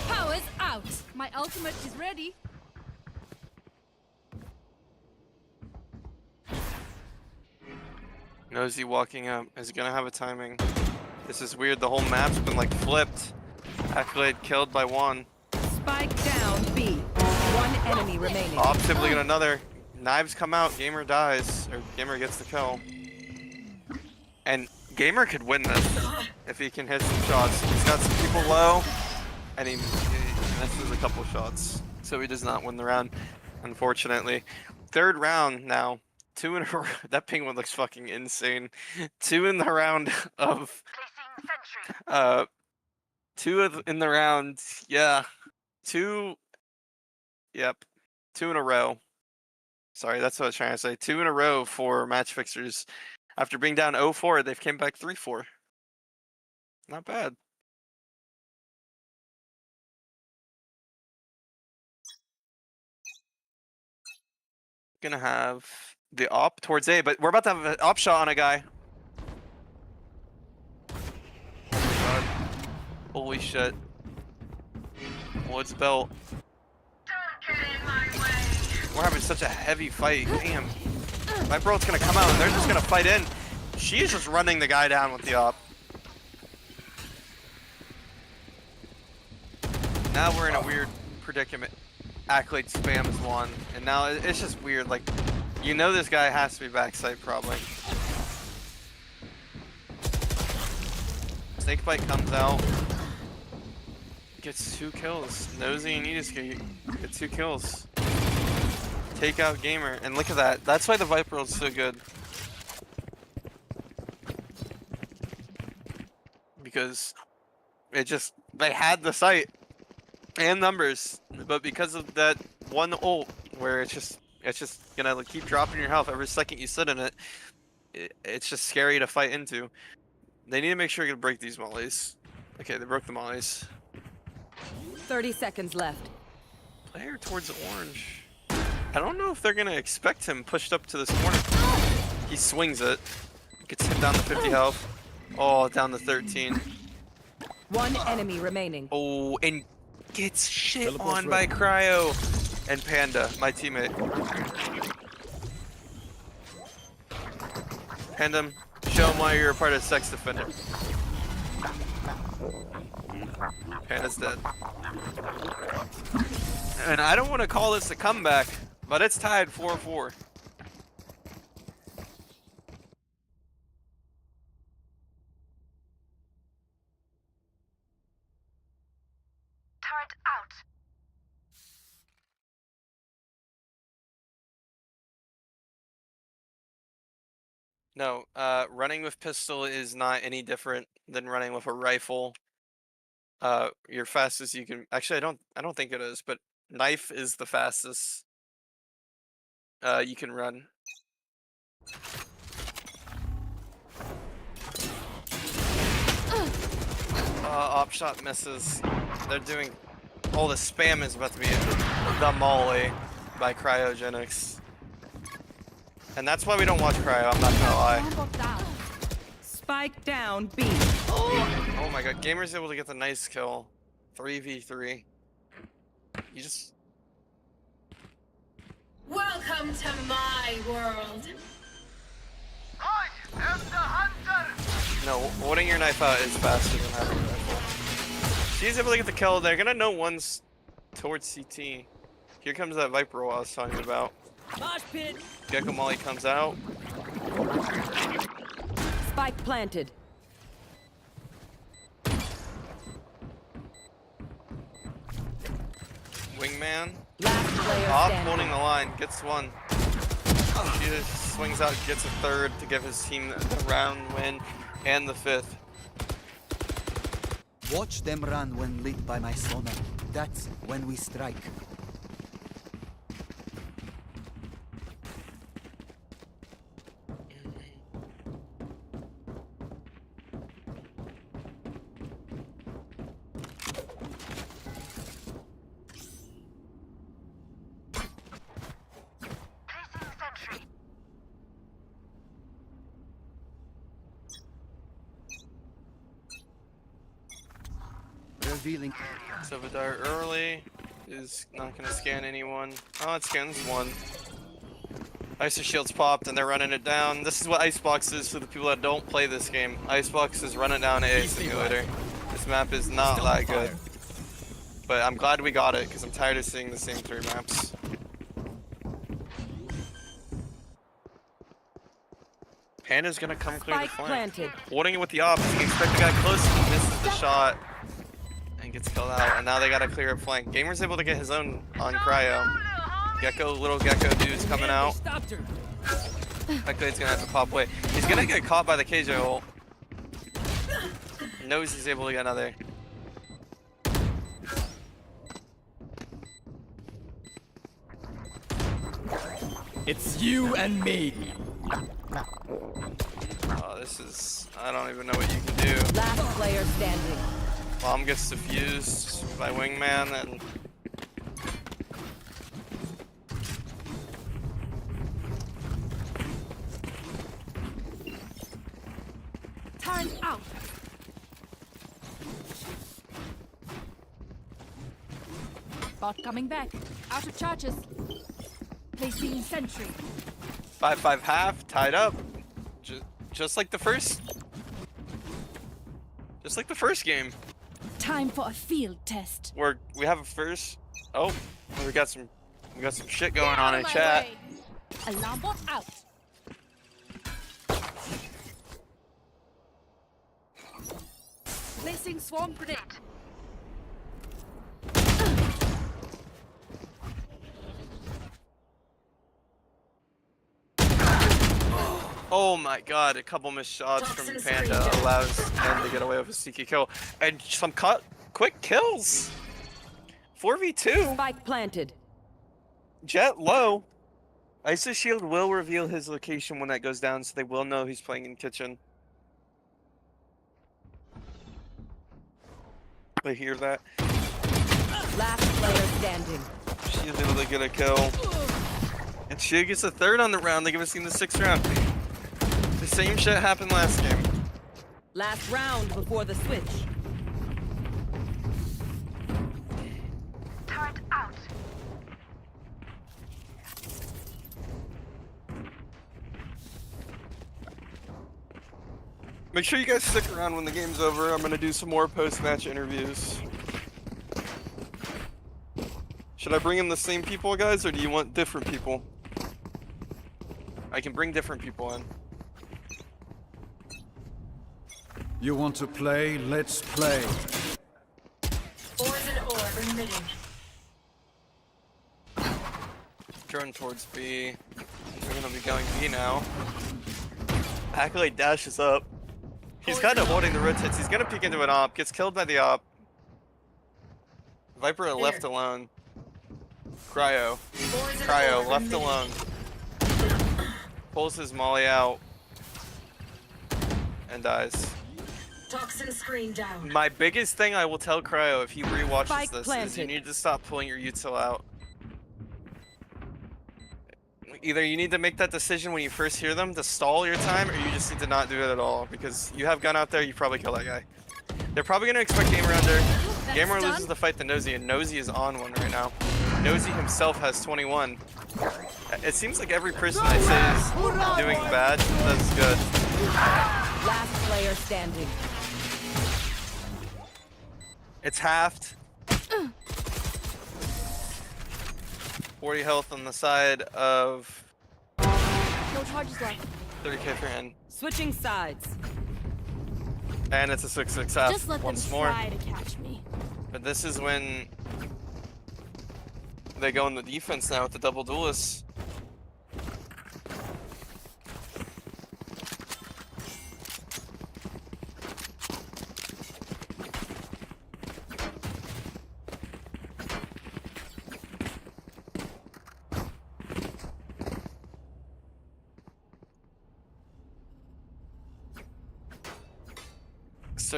Power's out. My ultimate is ready. Nosy walking up is gonna have a timing. This is weird. The whole map's been like flipped. Accolade killed by 1. Spike down B. One enemy remaining. Op simply get another. Knives come out. Gamer dies, or Gamer gets the kill. And Gamer could win this if he can hit some shots. He's got some people low, and he misses a couple shots, so he does not win the round, unfortunately. Third round now. 2 in a row. That penguin looks fucking insane. 2 in the round of. Placing sentry. 2 in the round. Yeah. 2. Yep. 2 in a row. Sorry, that's what I was trying to say. 2 in a row for Matchfixers. After being down 0-4, they've came back 3-4. Not bad. Gonna have the op towards A, but we're about to have an op shot on a guy. Oh my god. Holy shit. Woods belt. Don't get in my way. We're having such a heavy fight. Damn. My bro's gonna come out and they're just gonna fight in. She's just running the guy down with the op. Now we're in a weird predicament. Accolade spams 1, and now it's just weird. Like, you know this guy has to be backside probably. Snakebite comes out. Gets 2 kills. Nosy and Edis get 2 kills. Take out Gamer, and look at that. That's why the Viper is so good. Because they had the sight and numbers, but because of that one ult where it's just gonna keep dropping your health every second you sit in it, it's just scary to fight into. They need to make sure you can break these mollies. Okay, they broke the mollies. 30 seconds left. Player towards orange. I don't know if they're gonna expect him pushed up to this corner. He swings it. Gets hit down to 50 health. Oh, down to 13. One enemy remaining. Oh, and gets shit on by Cryo and Panda, my teammate. Panda, show him why you're a part of Sex Defender. Panda's dead. And I don't want to call this a comeback, but it's tied 4-4. No, running with pistol is not any different than running with a rifle. Your fastest you can actually I don't think it is, but knife is the fastest you can run. Op shot misses. They're doing all the spam is about to be the molly by cryogenics. And that's why we don't watch cryo, I'm not gonna lie. Spike down B. Oh my god, Gamer's able to get the nice kill. 3v3. You just... Welcome to my world. I am the hunter. No, holding your knife out is faster than having a rifle. She's able to get the kill. They're gonna know one's towards CT. Here comes that Viper roll I was talking about. Gecko Molly comes out. Spike planted. Wingman. Last player Off standing. holding the line. Gets one. She just swings out, gets a third to give his team the round win and the 5th. Watch them run when lit by my sonar. That's when we strike. Revealing. Silvadar early is not going to scan anyone. Oh, it scans one. Ice Shield's popped and they're running it down. This is what Icebox is for the people that don't play this game. Icebox is running down A simulator. This map is not that good. But I'm glad we got it because I'm tired of seeing the same 3 maps. Panda's going to come clear the Spike flank. planted. Holding it with the ops. He expects the guy close. He misses the shot. And gets killed out, and now they gotta clear up flank. Gamer's able to get his own on cryo. Gecko, little Gecko dude's coming out. Luckily, he's gonna have to pop away. He's gonna get caught by the KJ ult. Knows he's able to get another. It's you and me. Oh, this is... I don't even know what you can do. Last player standing. Bomb gets defused by Wingman, and... Time out. Bot coming back. Out of charges. Placing sentry. 5-5 half, tied up. Just like the first... Just like the first game. Time for a field test. Where we have a first... Oh, we got some shit going on in chat. Alarm bot out. Placing swarm grenade. Oh my god, a couple missed shots from Panda allows them to get away with a sneaky kill. And some quick kills! 4v2! Spike planted. Jet low. Isis Shield will reveal his location when that goes down, so they will know he's playing in kitchen. They hear that. Last player standing. She's able to get a kill. And she gets a 3rd on the round. They give us in the 6th round. The same shit happened last game. Last round before the switch. Turret out. Make sure you guys stick around when the game's over. I'm gonna do some more post-match interviews. Should I bring in the same people, guys, or do you want different people? I can bring different people in. You want to play? Let's play. Poison orb emitting. Drone towards B. We're gonna be going B now. Accolade dashes up. He's kind of holding the rotates. He's gonna peek into an op. Gets killed by the op. Viper left alone. Cryo. Cryo left alone. Pulls his molly out. And dies. Toxin screen down. My biggest thing I will tell Cryo if he rewatches Spike this is planted. you need to stop pulling your util out. Either you need to make that decision when you first hear them to stall your time, or you just need to not do it at all, because you have gun out there, you probably kill that guy. They're probably going to expect Gamer under. Gamer loses the fight to Nosy, and Nosy is on one right now. Nosy himself has 21. It seems like every person I say is doing bad does good. Last player standing. It's halved. 40 health on the side of No charges left. 30k for him. Switching sides. And it's a 6-6 half Just let them once more. try to catch me. But this is when they go in the defense now with the double duelists.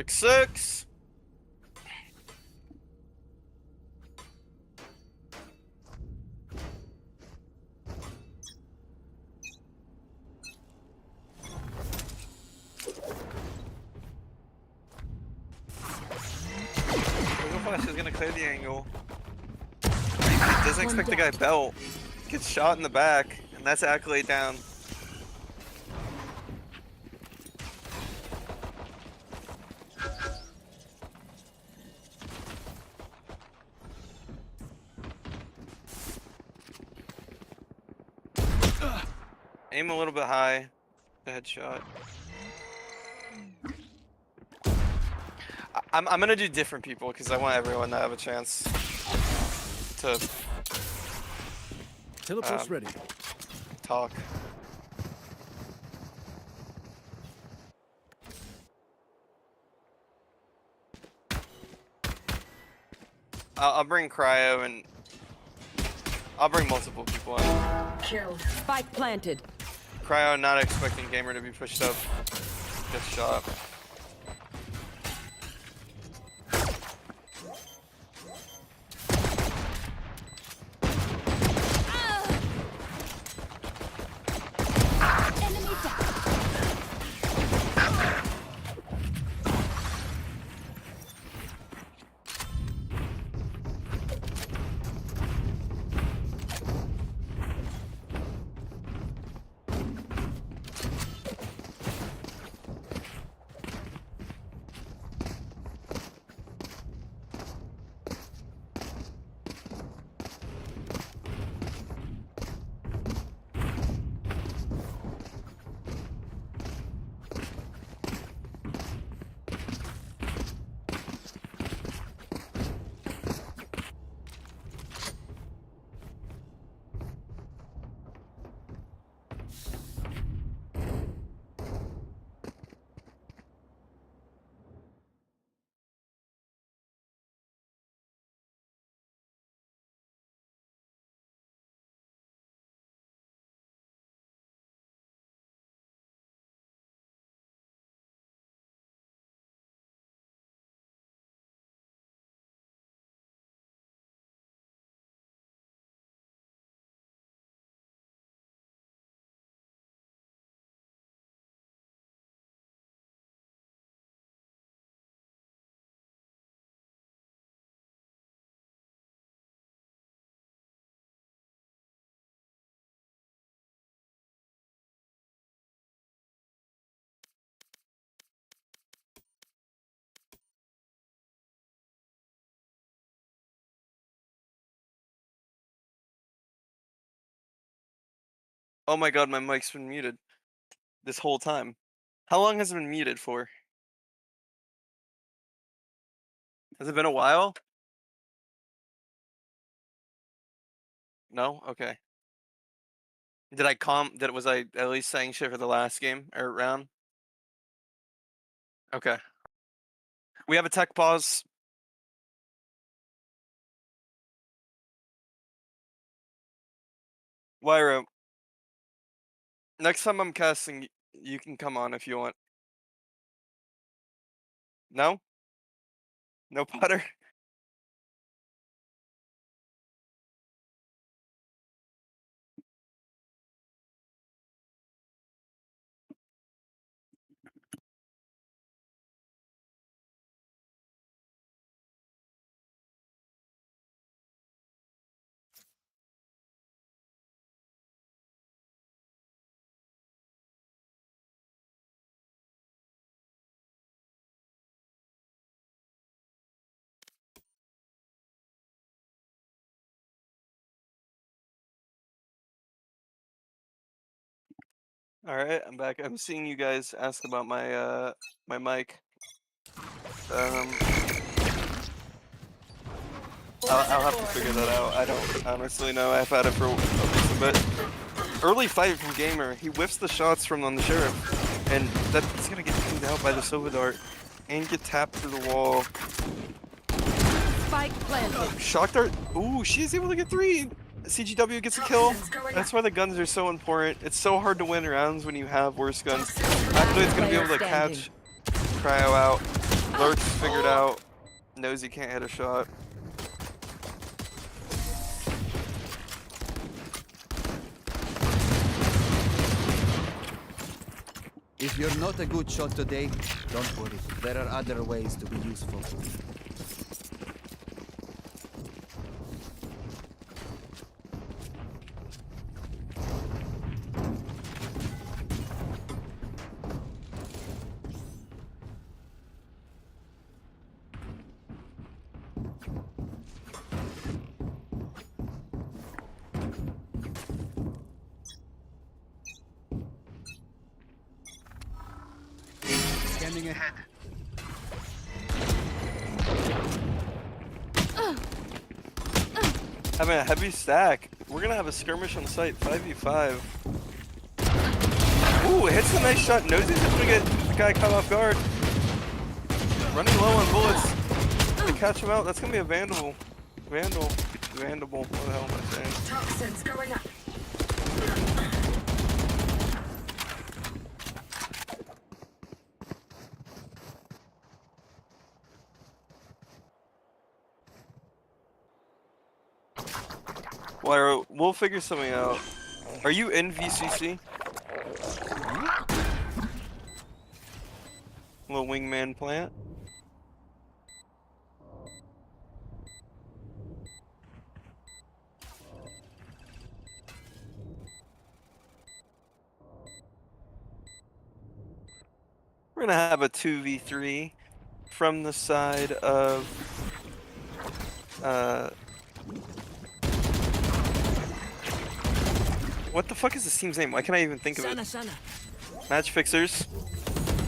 Six. Flash is gonna clear the angle. He doesn't expect the guy belt. Gets shot in the back, and that's Accolade down. Aim a little bit high. The headshot. I'm gonna do different people because I want everyone to have a chance to Teleport's ready. talk. I'll bring Cryo and I'll bring multiple people in. Killed. Spike planted. Cryo not expecting Gamer to be pushed up. Gets shot. Enemy down. Oh my god, my mic's been muted this whole time. How long has it been muted for? Has it been a while? No? Okay. Was I at least saying shit for the last game or round? Okay. We have a tech pause. Wyro. Next time I'm casting, you can come on if you want. No? No Potter? All right, I'm back. I'm seeing you guys ask about my my mic. I'll have to figure that out. I don't honestly know. I've had it for a bit. Early fight from Gamer. He whiffs the shots from on the Sheriff, and that's gonna get cleaned out by the Silva Dart and get tapped through the wall. Spike planted. Shock Dart. Ooh, she's able to get 3. CGW gets a kill. That's why the guns are so important. It's so hard to win rounds when you have worse guns. Acolade's gonna be able to catch Cryo out. Lurk's figured out. Knows he can't hit a shot. If you're not a good shot today, don't worry. There are other ways to be useful. Scanning ahead. Having a heavy stack. We're gonna have a skirmish on site, 5v5. Ooh, hits a nice shot. Knows he's gonna get the guy caught off guard. Running low on bullets to catch him out. That's gonna be a Vandal. Vandal. What the hell am I saying? Toxins going up. Well, we'll figure something out. Are you in VCC? Little wingman plant. We're gonna have a 2v3 from the side of what the fuck is this team's name? Why can't I even think of it? Matchfixers.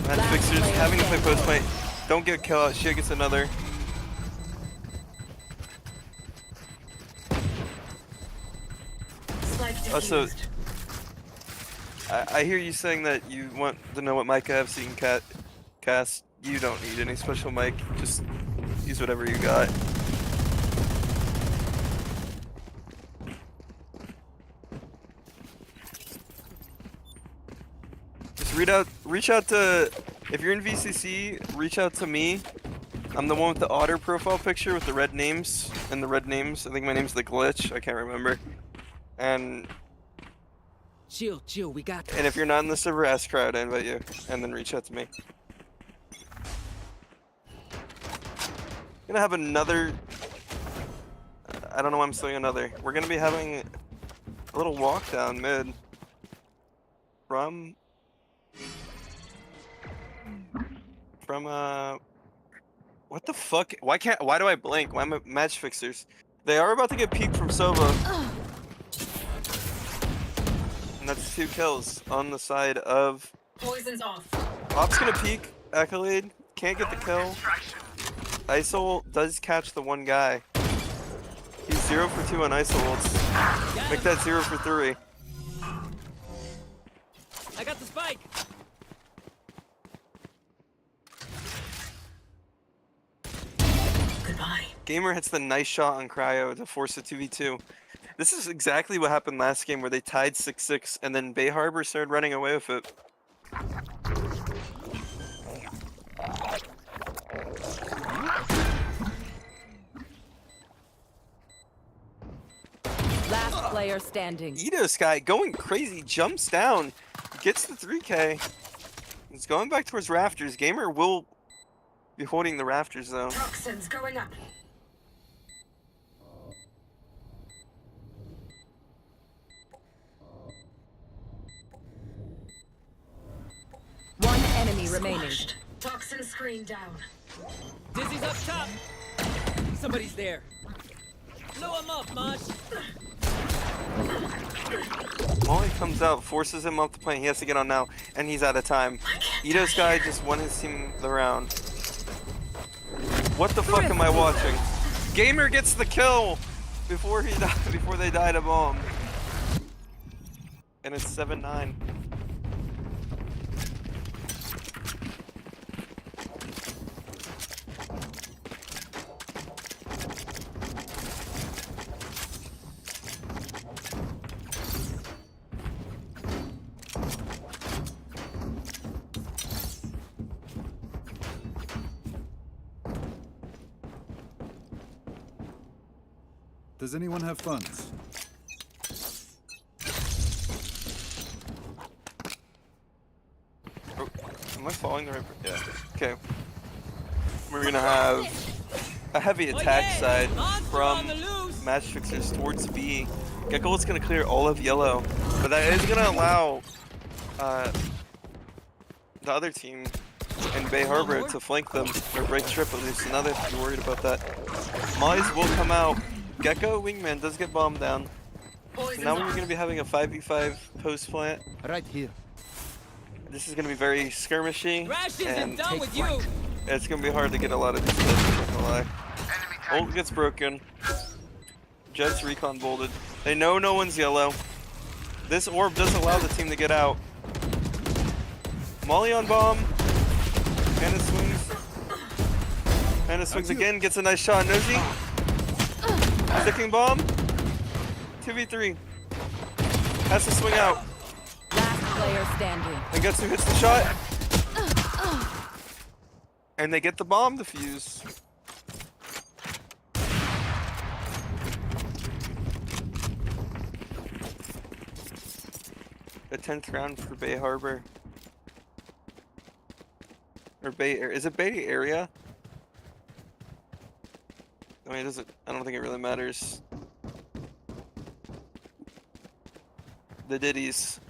Matchfixers having to play post fight. Don't get a kill out. Shit gets another. Also, I hear you saying that you want to know what mic I have so you can cast. You don't need any special mic. Just use whatever you got. Reach out to, if you're in VCC, reach out to me. I'm the one with the otter profile picture with the red names, and the red names, I think my name's The Glitch, I can't remember. And Chill, we got this. if you're not in the server, ask Crowd, I invite you, and then reach out to me. Gonna have another, I don't know why I'm saying another. We're gonna be having a little walk down mid from what the fuck? Why do I blink? Why am I Matchfixers? They are about to get peeked from Sova. And that's 2 kills on the side of Poison's off. Pop's gonna peek, Accolade, can't get the kill. ISO does catch the one guy. He's 0 for 2 on ISO ults. Make that 0 for 3. I got the spike. Goodbye. Gamer hits the nice shot on Cryo to force a 2v2. This is exactly what happened last game where they tied 6-6 and then Bay Harbor started running away with it. Last player standing. Eidos guy going crazy, jumps down, gets the 3K. He's going back towards rafters. Gamer will be holding the rafters though. Toxins going up. One enemy remaining. Squashed. Toxin screen down. Dizzy's up top. Somebody's there. Blow him up, Mosh. Molly comes out, forces him off the plane. He has to get on now, and he's out of time. Eidos guy just won his team the round. What the fuck am I watching? Gamer gets the kill before he died, before they died a bomb. And it's 7-9. Does anyone have funds? Oh, am I following the right? Yeah. Okay. We're gonna have a heavy attack side from Matchfixers towards B. Gecko is gonna clear all of yellow, but that is gonna allow the other team in Bay Harbor to flank them or break trip at least. So now they have to be worried about that. Mollies will come out. Gecko wingman does get bombed down. So now we're going to be having a 5v5 post plant. Right here. This is going to be very skirmishy, and done with you. it's going to be hard to get a lot of distance, I'm not gonna lie. Ult gets broken. Jets recon bolted. They know no one's yellow. This orb does allow the team to get out. Molly on bomb. Hannah swings. Hannah swings again, gets a nice shot. Nosy. Sticking bomb. 2v3. Has to swing out. Last player standing. And guess who hits the shot? And they get the bomb defused. The 10th round for Bay Harbor. Or Bay Area. Is it Bay Area? I mean, I don't think it really matters. The Diddies.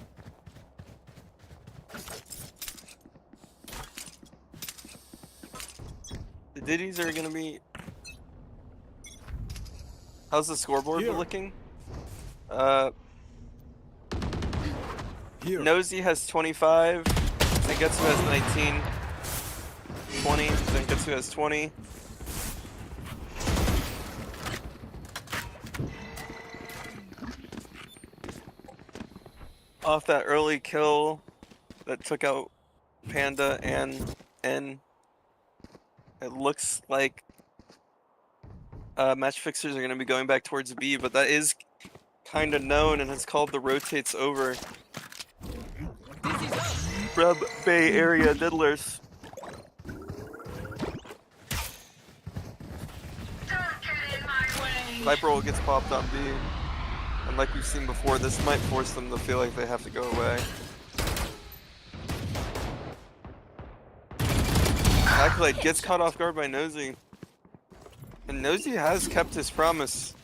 The Diddies are gonna be... How's the scoreboard looking? Nosy has 25, then Getsu has 19. 20, then Getsu has 20. Off that early kill that took out Panda and N, it looks like Matchfixers are going to be going back towards B, but that is kind of known and it's called the rotates over. Rub Bay Area Diddlers. Viper ult gets popped on B. And like we've seen before, this might force them to feel like they have to go away. Accolade gets caught off guard by Nosy. And Nosy has kept his promise.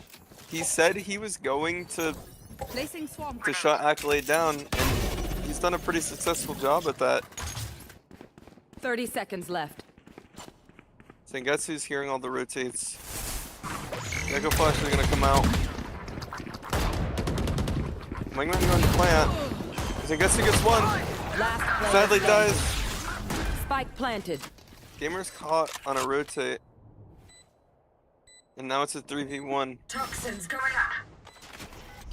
He said he was going to shut Accolade down, and he's done a pretty successful job at that. 30 seconds left. Sengetsu's hearing all the rotates. Gecko Flash is gonna come out. Wingman going to plant. Sengetsu gets one. Sadly dies. Spike planted. Gamer's caught on a rotate. And now it's a 3v1. Toxins going up.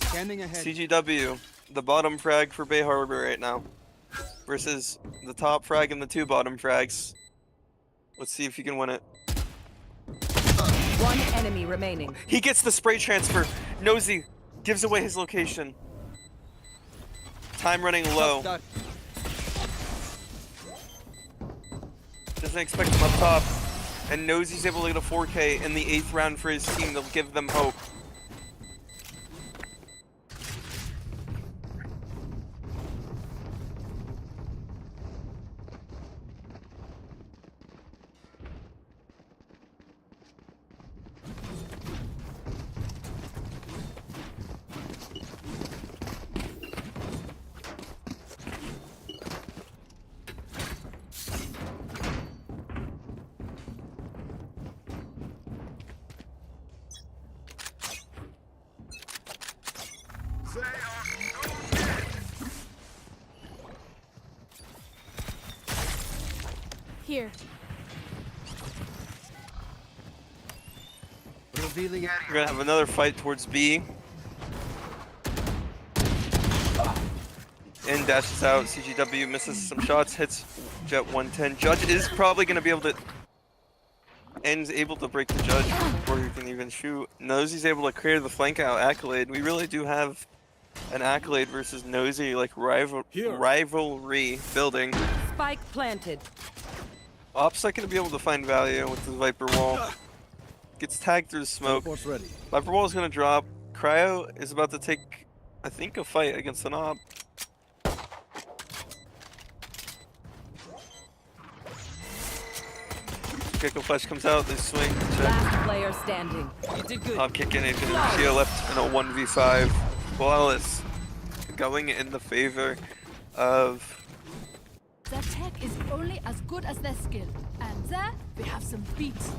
Scanning ahead. CGW, the bottom frag for Bay Harbor right now. versus the top frag and the 2 bottom frags. Let's see if you can win it. One enemy remaining. He gets the spray transfer. Nosy gives away his location. Time running low. Doesn't expect him up top. And Nosy's able to get a 4K in the 8th round for his team to give them hope. Here. Revealing. We're gonna have another fight towards B. And dashes out. CGW misses some shots, hits Jet 110. Judge is probably gonna be able to. And's able to break the Judge before he can even shoot. Nosy's able to clear the flank out Accolade. We really do have an Accolade versus Nosy like rivalry building. Spike planted. Op's not gonna be able to find value with the Viper wall. Gets tagged through the smoke. Ready. Viper wall is gonna drop. Cryo is about to take, I think, a fight against an Op. Gecko Flash comes out, they swing. Last player standing. You did good. Op kicking it, Geo left in a 1v5. Flawless. Going in the favor of. Their tech is only as good as their skill. And there, we have some beats.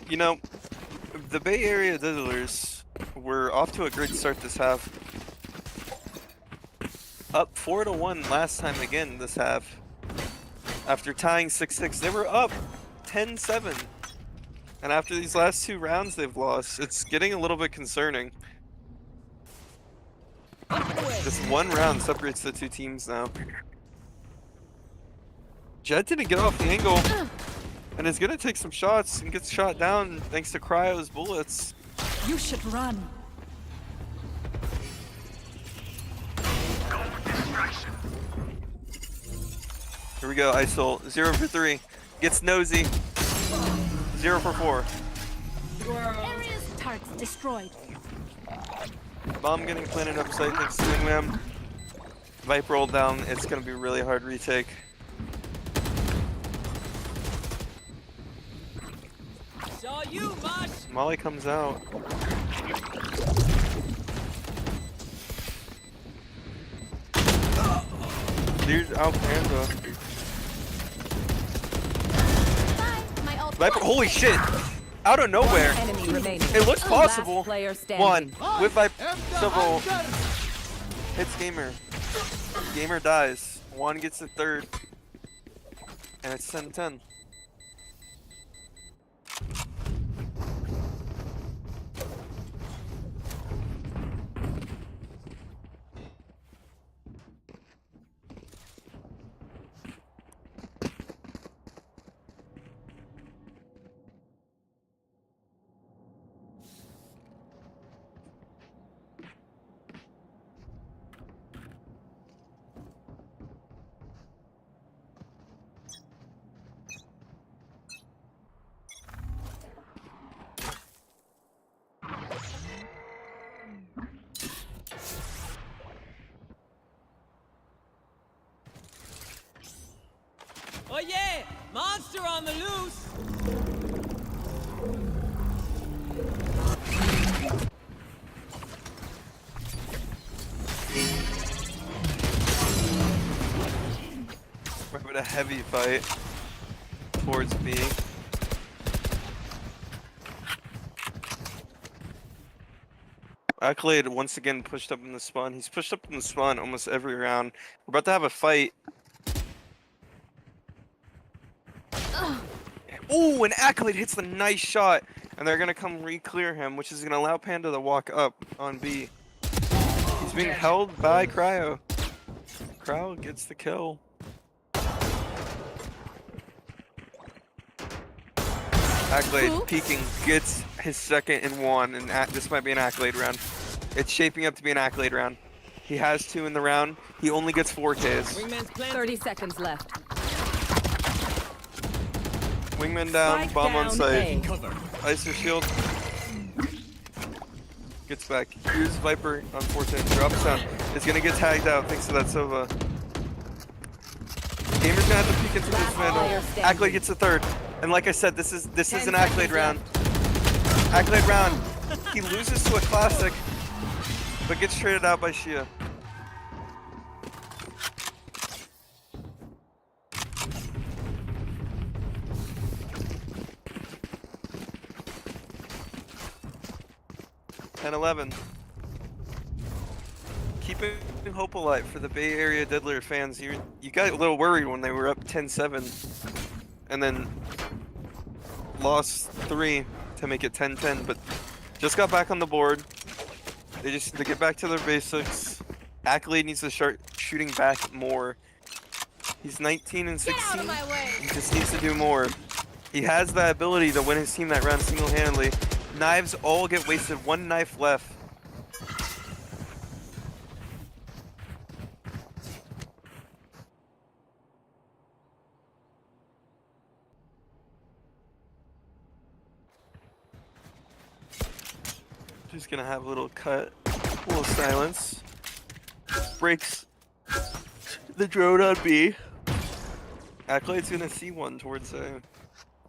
You know, the Bay Area Diddlers were off to a great start this half. Up 4-1 last time again this half. After tying 6-6, they were up 10-7. And after these last 2 rounds they've lost, it's getting a little bit concerning. Just 1 round separates the 2 teams now. Jet didn't get off the angle. And is gonna take some shots and gets shot down thanks to Cryo's bullets. You should run. Here we go, ISOL. 0 for 3. Gets Nosy. 0 for 4. Area's targets destroyed. Bomb getting planted upside next to Wingman. Viper rolled down. It's gonna be really hard retake. Saw you, Mosh. Molly comes out. Here's Alpanda. Viper, holy shit! Out of nowhere! Enemy remaining. It looks possible. Last player standing. 1 with Viper. Several hits Gamer. Gamer dies. 1 gets the 3rd. And it's 10-10. Oh yeah! Monster on the loose! We're having a heavy fight towards B. Accolade once again pushed up in the spawn. He's pushed up in the spawn almost every round. We're about to have a fight. Ooh, and Accolade hits the nice shot and they're gonna come re-clear him, which is gonna allow Panda to walk up on B. He's being held by Cryo. Cryo gets the kill. Accolade peeking, gets his second and 1, and this might be an Accolade round. It's shaping up to be an Accolade round. He has 2 in the round. He only gets 4 Ks. 30 seconds left. Wingman down, Spike bomb down on site. A. Icer shield. Gets back. Here's Viper on 14. Drops down. Is gonna get tagged out thanks to that Sova. Gamer's gonna have to peek into this man. Accolade gets the 3rd. And like I said, this is an Accolade round. Accolade round. He loses to a classic, but gets traded out by Shia. And 11. Keeping hope alive for the Bay Area Diddler fans. You got a little worried when they were up 10-7, and then lost 3 to make it 10-10, but just got back on the board. They get back to their basics. Accolade needs to start shooting back more. He's 19 and 16. He just needs to do more. He has that ability to win his team that round single-handedly. Knives all get wasted. 1 knife left. Just gonna have a little cut, a little silence. Breaks the drone on B. Accolade's gonna see one towards A.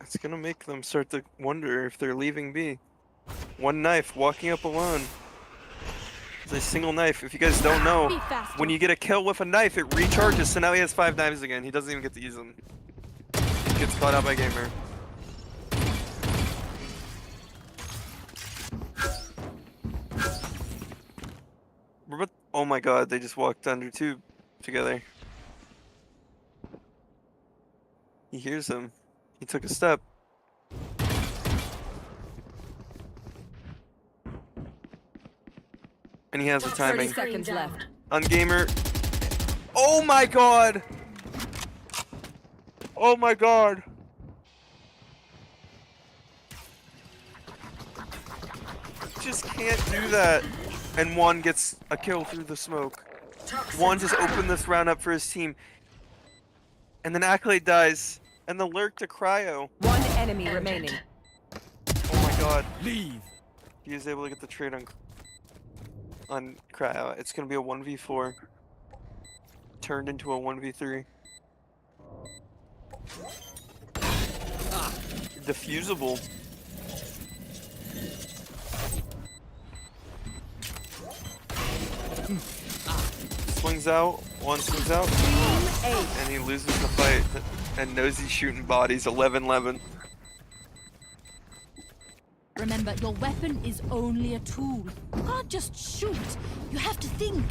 It's gonna make them start to wonder if they're leaving B. 1 knife, walking up alone. It's a single knife. If you guys don't know, when you get a kill with a knife, it recharges, so now he has 5 knives again. He doesn't even get to use them. He gets caught out by Gamer. Oh my god, they just walked under 2 together. He hears him. He took a step. And he has the timing. 30 seconds left. On Gamer. Oh my god! Oh my god! Just can't do that. And 1 gets a kill through the smoke. 1 just opened this round up for his team. And then Accolade dies. And the lurk to Cryo. 1 enemy remaining. Oh my god. Leave. He is able to get the trade on Cryo. It's gonna be a 1v4. Turned into a 1v3. Diffusable. Swings out, 1 swings out, and he loses the fight and knows he's shooting bodies. 11-11. Remember, your weapon is only a tool. You can't just shoot. You have to think.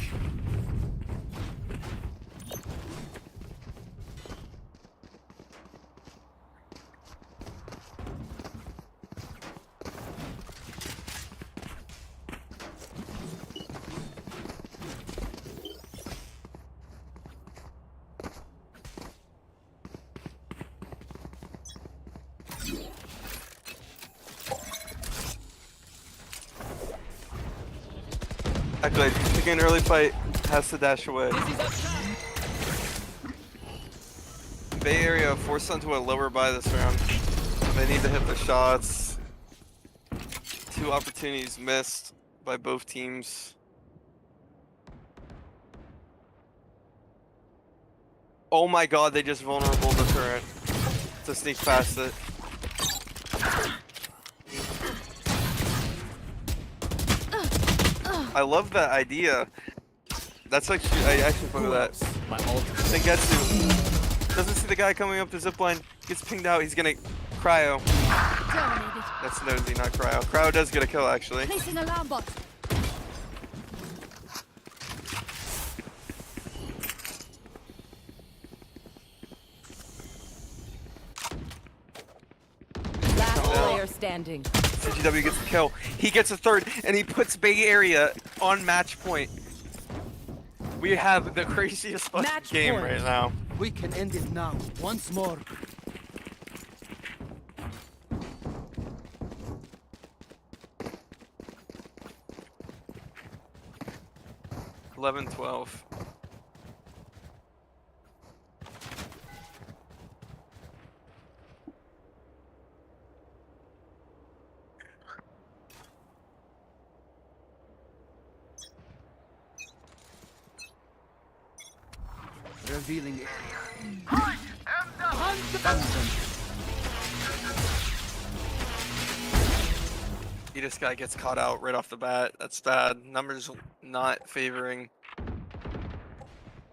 Good. Taking an early fight, has to dash away. Bay Area forced onto a lower buy this round. They need to hit the shots. 2 opportunities missed by both teams. Oh my god, they just vulnerable the turret to sneak past it. I love that idea. That's actually, I actually fuck with that. Sengetsu doesn't see the guy coming up the zipline. Gets pinged out. He's gonna Cryo. That's Nosy, not Cryo. Cryo does get a kill actually. Placing alarm bot. Last player standing. GW gets the kill. He gets a third, and he puts Bay Area on match point. We have the craziest fucking Match game point. right now. We can end it now. Once more. 11-12. Revealing area. I am the hunter. This guy gets caught out right off the bat. That's bad. Numbers not favoring.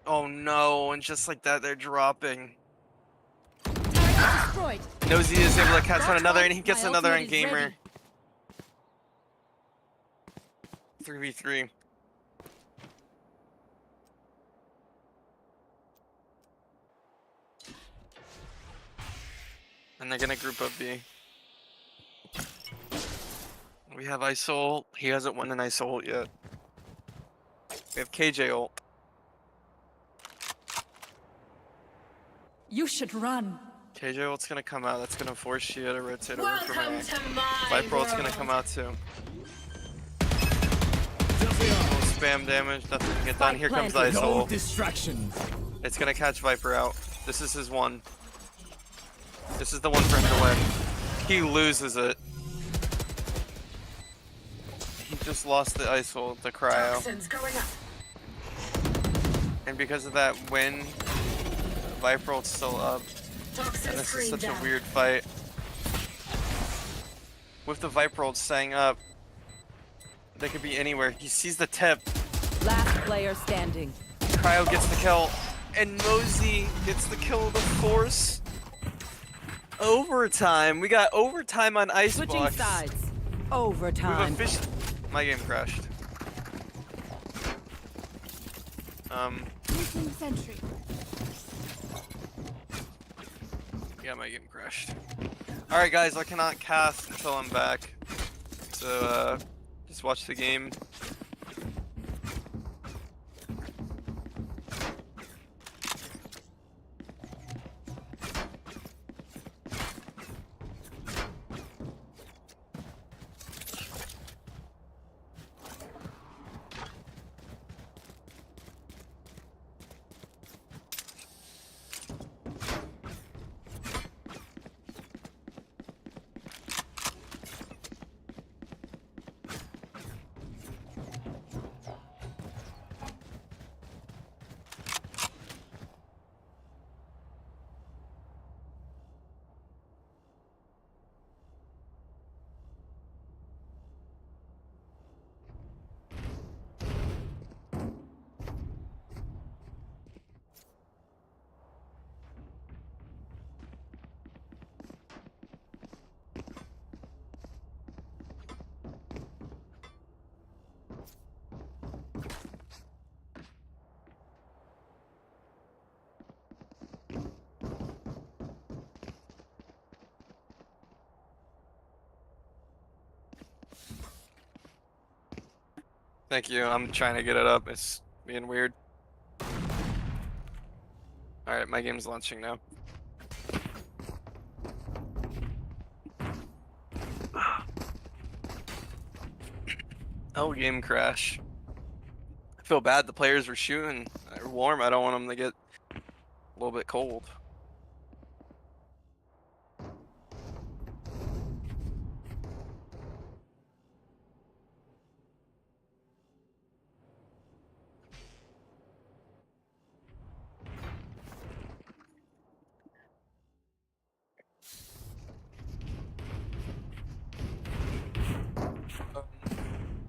Oh no, and just like that, they're dropping. Target destroyed. Nosy is able to catch on another, and he gets My another on ultimate is Gamer. ready. 3v3. And they're gonna group up B. We have ISOL. He hasn't won an ISOL ult yet. We have KJ ult. You should run. KJ ult's gonna come out. That's gonna force Shia to rotate over from Welcome A. to my Viper ult's gonna world. come out too. Spam damage, nothing can get done. Here comes the ISOL. distractions. It's gonna catch Viper out. This is his one. This is the one for him to win. He loses it. He just lost the ISOL, the cryo. Toxins going up. And because of that win, Viper ult's still up. Toxin And this is screen such down. a weird fight. With the Viper ult staying up, they could be anywhere. He sees the tip. Last player standing. Cryo gets the kill. And Mosey gets the kill of the Force. Overtime. We got overtime on Switching Icebox. sides. We've Overtime. officially... My game crashed. Placing sentry. Yeah, my game crashed. Alright guys, I cannot cast until I'm back. So, just watch the game. Thank you. I'm trying to get it up. It's being weird. Alright, my game's launching now. Oh, game crash. I feel bad the players were shooting. They're warm. I don't want them to get a little bit cold.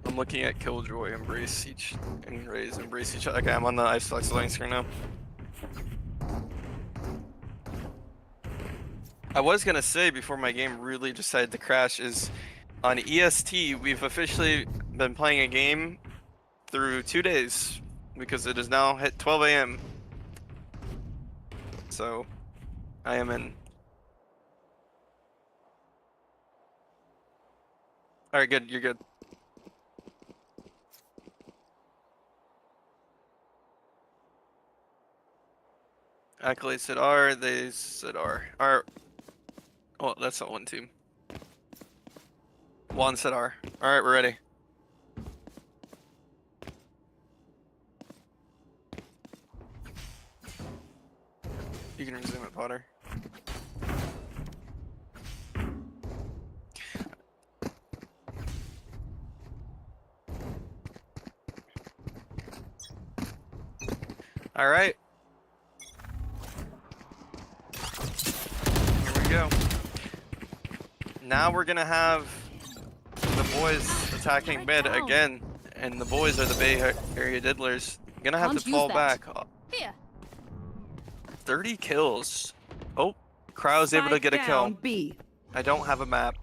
I'm looking at Killjoy, embrace each, and Raze, embrace each other. Okay, I'm on the Icebox loading screen now. I was gonna say before my game really decided to crash is on EST we've officially been playing a game through 2 days because it is now hit 12 a.m. So I am in. Alright, good. You're good. Accolade said R, they said R. R. Oh, that's not one team. Juan said R. Alright, we're ready. You can resume it, Potter. Alright. Here we go. Now we're gonna have the boys attacking mid again, and the boys are the Bay Area Diddlers. Gonna have to fall back. Here. 30 kills. Oh, Crow's able to get a kill. B. I don't have a map.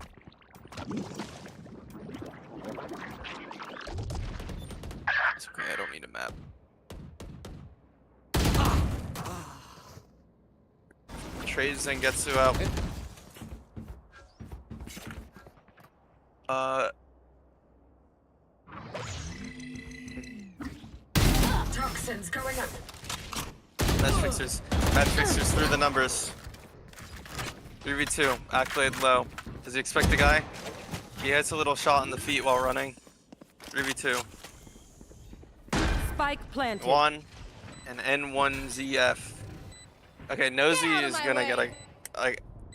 It's okay, I don't need a map. Trades Zangetsu out. Toxins going up. Matchfixers through the numbers. 3v2. Accolade low. Does he expect the guy? He hits a little shot in the feet while running. 3v2. Spike planted. 1 and N1ZF. Okay, Nosy is gonna get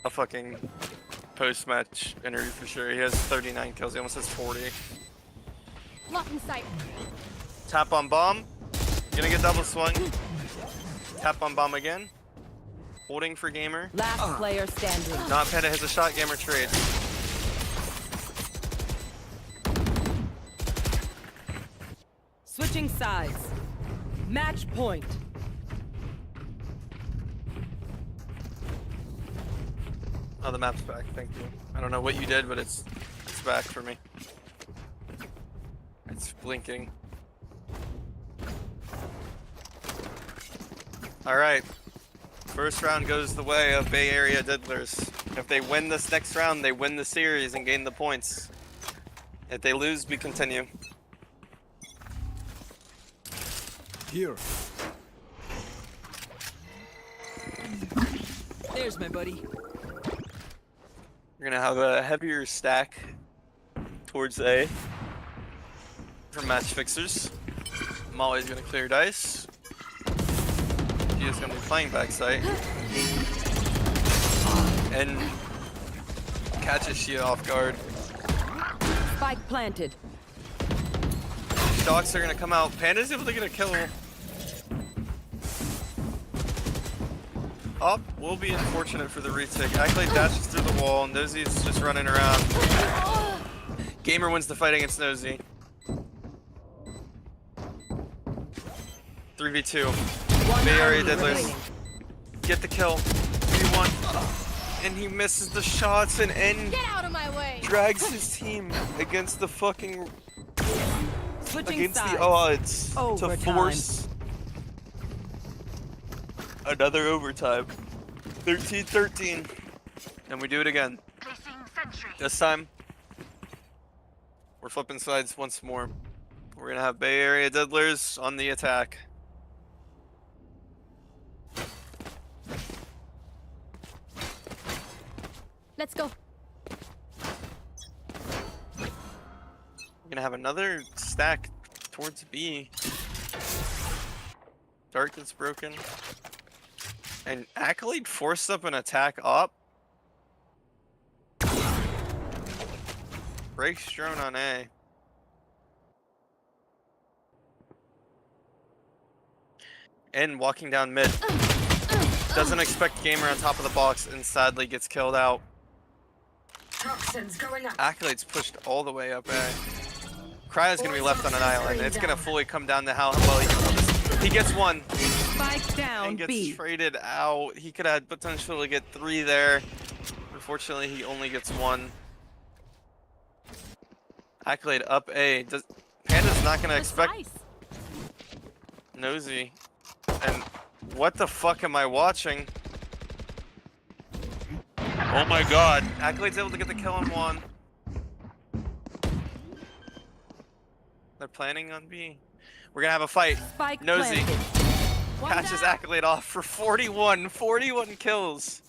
a fucking post-match interview for sure. He has 39 kills. He almost has 40. Lock in sight. Tap on bomb. Gonna get double swung. Tap on bomb again. Holding for Gamer. Last player standing. Not Panda has a shot. Gamer trade. Switching sides. Match point. Oh, the map's back. Thank you. I don't know what you did, but it's back for me. It's blinking. All right. First round goes the way of Bay Area Diddlers. If they win this next round, they win the series and gain the points. If they lose, we continue. Here. There's my buddy. We're gonna have a heavier stack towards A from Matchfixers. I'm always gonna clear dice. He is gonna be playing backside and catches Shia off guard. Spike planted. Dogs are gonna come out. Panda's able to get a kill. Up will be unfortunate for the retake. Accolade dashes through the wall. Nosy's just running around. Gamer wins the fight against Nosy. 3v2. Bay Area Diddlers. Get the kill. 3-1. And he misses the shots and Get out of my way. drags his team against the fucking Switching sides. the odds to Overtime. force another overtime. 13-13. And we do it again. This time, we're flipping sides once more. We're gonna have Bay Area Diddlers on the attack. Let's go. We're gonna have another stack towards B. Dart gets broken. And Accolade forced up an attack up. Breaks drone on A. And walking down mid. Doesn't expect Gamer on top of the box and sadly gets killed out. Toxins going up. Accolade's pushed all the way up A. Cryo's gonna be left on an island. It's gonna fully come down to how well he can hold this. He gets one. Spike down And gets B. traded out. He could have potential to get 3 there. Unfortunately, he only gets 1. Accolade up A. Panda's not gonna expect Nosy. And what the fuck am I watching? Oh my god. Accolade's able to get the kill on 1. planning on B. We're gonna have a fight. Spike Nosy planted. catches Accolade off for 41 kills.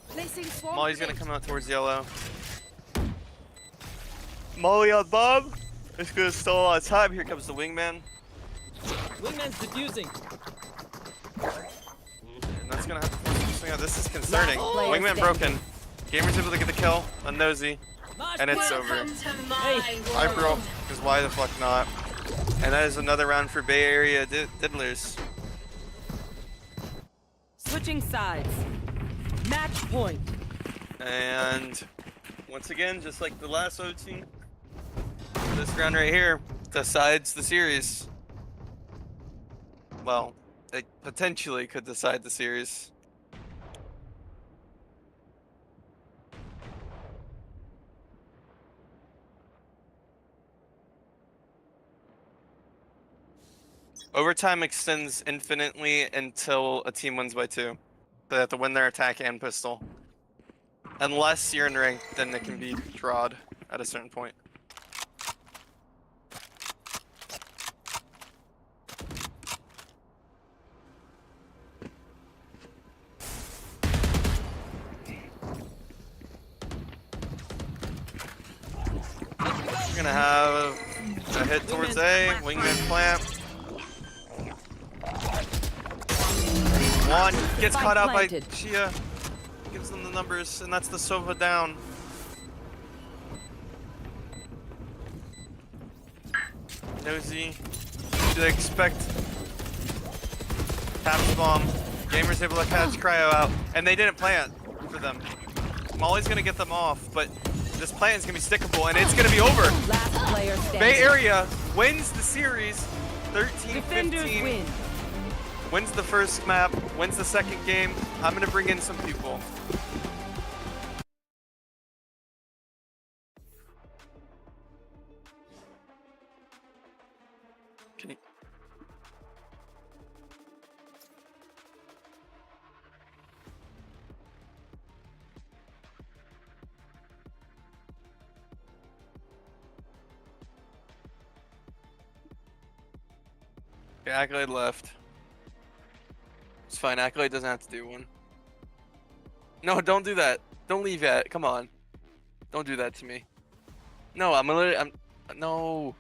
Placing swarm Molly's gonna grenade. come out towards yellow. Molly on Bob. It's gonna stall a lot of time. Here comes the wingman. Wingman's defusing. And that's gonna have to force him to swing out. This is concerning. Player Wingman standing. broken. Gamer's able to get the kill on Nosy. And it's over. Welcome to my I world. broke, because why the fuck not? And that is another round for Bay Area Diddlers. Switching sides. Match point. And once again, just like the last OT, this round right here decides the series. Well, it potentially could decide the series. Overtime extends infinitely until a team wins by 2. They have to win their attack and pistol. Unless you're in rank, then it can be drawed at a certain point. We're gonna have a hit towards A, wingman plant. One gets Spike caught out by planted. Chia. Gives them the numbers, and that's the Sova down. Nosy. Should expect Taps bomb. Gamer's able to catch Cryo out, and they didn't plant for them. Molly's gonna get them off, but this plant is gonna be stickable, and it's gonna be over. Last player standing. Bay Area wins the series, Defenders 13-15. win. Wins the first map, wins the second game. I'm gonna bring in some people. Can you... Okay, Accolade left. It's fine, Accolade doesn't have to do one. No, don't do that. Don't leave yet. Come on. Don't do that to me. No, no.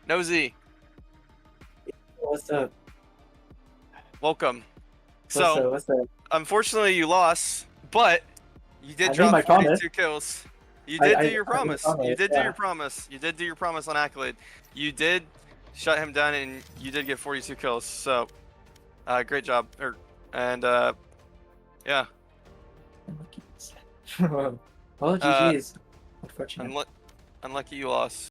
Nosy. What's up? Welcome. What's up? Unfortunately, you lost, but you did I made drop my 42 promise. kills. You did do your I made my promise. promise, You did do yeah. your promise. You did do your promise on Accolade. You did shut him down, and you did get 42 kills. So, great job. Yeah. Well, GG's. Unfortunate. Unlucky you lost.